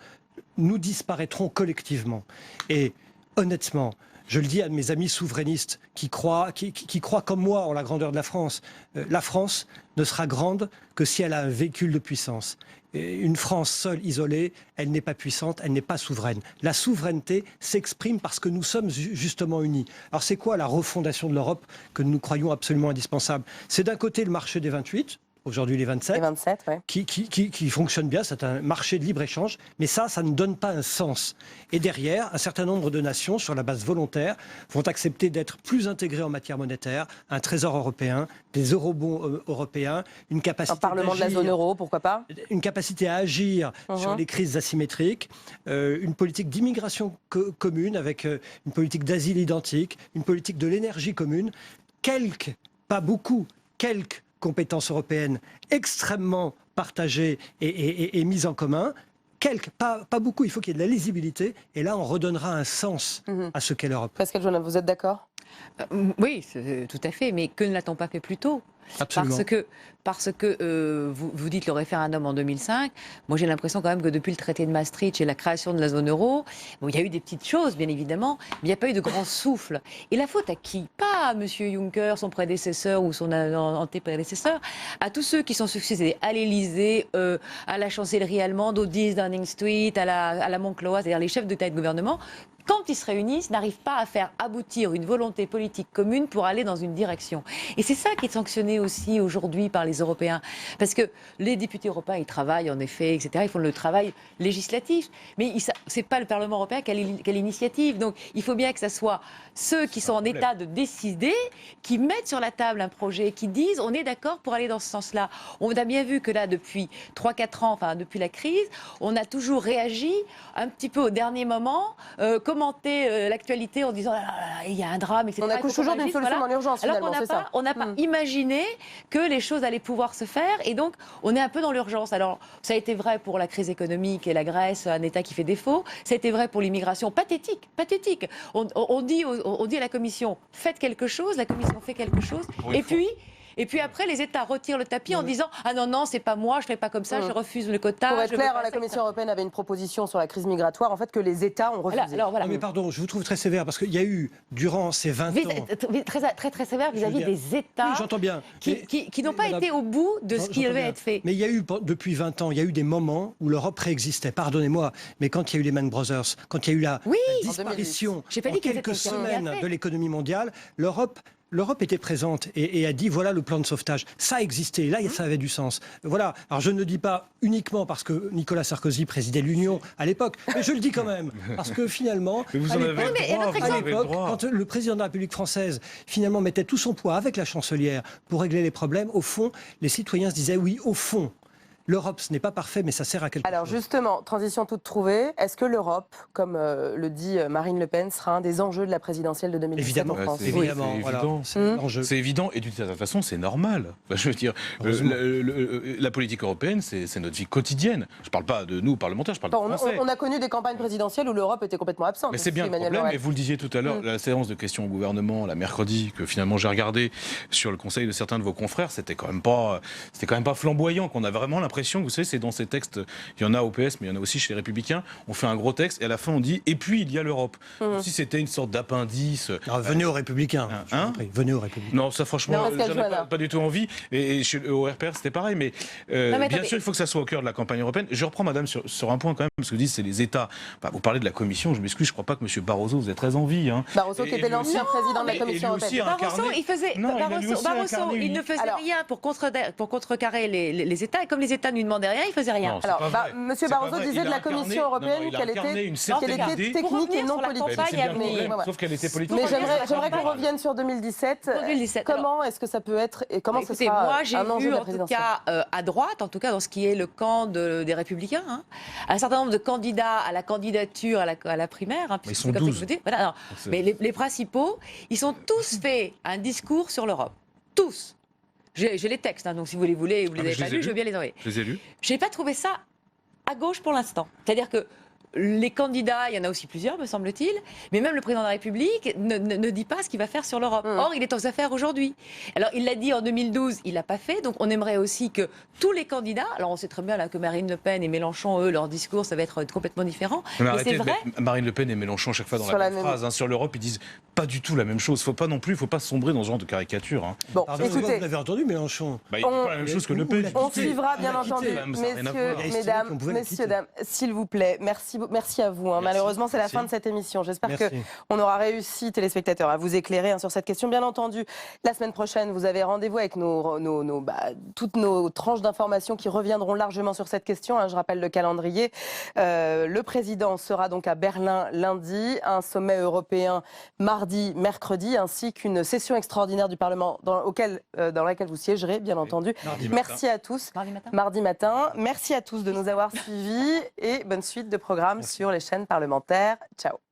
nous disparaîtrons collectivement. Et honnêtement, je le dis à mes amis souverainistes qui croient comme moi en la grandeur de la France. La France ne sera grande que si elle a un véhicule de puissance. Une France seule, isolée, elle n'est pas puissante, elle n'est pas souveraine. La souveraineté s'exprime parce que nous sommes justement unis. Alors c'est quoi la refondation de l'Europe que nous croyons absolument indispensable? C'est d'un côté le marché des 28, aujourd'hui les 27, qui fonctionne bien, c'est un marché de libre-échange, mais ça ne donne pas un sens. Et derrière, un certain nombre de nations, sur la base volontaire, vont accepter d'être plus intégrées en matière monétaire, un trésor européen, des eurobonds européens, une capacité un parlement de la zone euro, pourquoi pas? Une capacité à agir sur les crises asymétriques, une politique d'immigration commune, avec une politique d'asile identique, une politique de l'énergie commune, pas beaucoup, quelques compétences européennes extrêmement partagées et mises en commun. Pas beaucoup, il faut qu'il y ait de la lisibilité. Et là, on redonnera un sens à ce qu'est l'Europe. Pascal Joannin, vous êtes d'accord? Oui, tout à fait. Mais que ne l'a-t-on pas fait plus tôt? Absolument. Parce que vous dites le référendum en 2005. Moi, j'ai l'impression quand même que depuis le traité de Maastricht et la création de la zone euro, il y a eu des petites choses, bien évidemment, mais il n'y a pas eu de grand souffle. Et la faute à qui? Pas à M. Juncker, son prédécesseur ou son antéprédécesseur, à tous ceux qui sont succédés à l'Élysée, à la chancellerie allemande, au 10 Downing Street, à la Moncloa, c'est-à-dire les chefs d'État et de gouvernement. Quand ils se réunissent, n'arrivent pas à faire aboutir une volonté politique commune pour aller dans une direction. Et c'est ça qui est sanctionné aussi aujourd'hui par les Européens. Parce que les députés européens, ils travaillent en effet, etc. Ils font le travail législatif. Mais c'est pas le Parlement européen qui a l'initiative. Donc il faut bien que ce soit ceux qui sont en état de décider, qui mettent sur la table un projet, qui disent on est d'accord pour aller dans ce sens-là. On a bien vu que là, depuis 3-4 ans, enfin depuis la crise, on a toujours réagi un petit peu au dernier moment, commenter l'actualité en disant il y a un drame, etc. On accouche toujours d'une solution dans l'urgence, finalement, c'est ça. On n'a pas imaginé que les choses allaient pouvoir se faire, et donc on est un peu dans l'urgence. Alors ça a été vrai pour la crise économique et la Grèce, un État qui fait défaut. Ça a été vrai pour l'immigration, pathétique. On dit à la Commission faites quelque chose, la Commission fait quelque chose, et puis après, les États retirent le tapis en disant « Ah non, c'est pas moi, je ne fais pas comme ça, je refuse le quota. » Pour être clair, la Commission européenne avait une proposition sur la crise migratoire, en fait, que les États ont refusé. Voilà. Mais pardon, je vous trouve très sévère, parce qu'il y a eu, durant ces 20 ans... Très sévère vis-à-vis des États j'entends bien, qui n'ont pas été au bout de ce qui devait être fait. Mais il y a eu, depuis 20 ans, il y a eu des moments où l'Europe préexistait, pardonnez-moi, mais quand il y a eu les Lehman Brothers, quand il y a eu la disparition en quelques semaines de l'économie mondiale, l'Europe l'Europe était présente et a dit voilà le plan de sauvetage. Ça existait, là ça avait du sens. Voilà. Alors je ne le dis pas uniquement parce que Nicolas Sarkozy présidait l'Union à l'époque, mais je le dis quand même parce que finalement, mais vous en avez à l'époque, quand le président de la République française finalement mettait tout son poids avec la chancelière pour régler les problèmes, au fond, les citoyens se disaient oui, au fond. L'Europe, ce n'est pas parfait, mais ça sert à quelque chose. Alors justement, transition toute trouvée, est-ce que l'Europe, comme le dit Marine Le Pen, sera un des enjeux de la présidentielle de 2017 en France? Évidemment, c'est évident, et d'une certaine façon, c'est normal. Je veux dire, la politique européenne, c'est notre vie quotidienne. Je ne parle pas de nous, parlementaires, je parle de Français. On a connu des campagnes présidentielles où l'Europe était complètement absente. Mais c'est bien le problème, et vous le disiez tout à l'heure, la séance de questions au gouvernement, la mercredi, que finalement j'ai regardé sur le conseil de certains de vos confrères, c'était quand même pas flamboyant, qu'on a vraiment l'impression, vous savez, c'est dans ces textes, il y en a au PS, mais il y en a aussi chez les Républicains, on fait un gros texte et à la fin on dit et puis il y a l'Europe. Comme si c'était une sorte d'appendice. Venez aux Républicains. Venez aux Républicains. Non, ça franchement, j'en ai pas du tout envie. Et au RPR c'était pareil, mais bien sûr il faut que ça soit au cœur de la campagne européenne. Je reprends madame sur un point quand même, parce que vous dites c'est les États. Enfin, vous parlez de la Commission, je m'excuse, je crois pas que M. Barroso vous ait très envie. Barroso qui était l'ancien président de la Commission européenne. Barroso, il ne faisait rien pour contrecarrer les États, et comme les États ne lui demandaient rien, il faisait rien. Alors, M. Barroso disait de la Commission européenne qu'elle était technique et non politique. Sauf qu'elle était politique. Mais j'aimerais qu'on revienne sur 2017. Comment est-ce que ça peut être et comment ce sera moi, j'ai un enjeu vu de la en tout présidentielle? cas à droite, en tout cas dans ce qui est le camp des Républicains, un certain nombre de candidats à la candidature à la primaire. Ils sont 12. Mais les principaux, ils ont tous fait un discours sur l'Europe. Tous. J'ai les textes, donc si vous les voulez, vous les avez pas lus, je veux bien les envoyer. Je les ai lus. J'ai pas trouvé ça à gauche pour l'instant. C'est-à-dire que les candidats, il y en a aussi plusieurs, me semble-t-il, mais même le président de la République ne dit pas ce qu'il va faire sur l'Europe. Or, il est aux affaires aujourd'hui. Alors, il l'a dit en 2012, il l'a pas fait, donc on aimerait aussi que tous les candidats, alors on sait très bien là, que Marine Le Pen et Mélenchon, eux, leur discours, ça va être complètement différent. Mais c'est vrai. Marine Le Pen et Mélenchon, chaque fois dans la même phrase, sur l'Europe, ils disent pas du tout la même chose. Faut pas sombrer dans ce genre de caricature. Bon, écoutez, vous avez entendu Mélenchon. Il dit pas la même chose que Le Pen. On suivra bien entendu, messieurs, mesdames, dames, s'il vous plaît, merci à vous. Malheureusement, c'est la fin de cette émission. J'espère qu'on aura réussi, téléspectateurs, à vous éclairer sur cette question. Bien entendu, la semaine prochaine, vous avez rendez-vous avec toutes nos tranches d'informations qui reviendront largement sur cette question. Je rappelle le calendrier. Le président sera donc à Berlin lundi, un sommet européen mardi, mercredi, ainsi qu'une session extraordinaire du Parlement dans laquelle vous siégerez, bien entendu. Merci à tous. Mardi matin. Merci à tous de nous avoir suivis et bonne suite de programmes sur les chaînes parlementaires. Ciao.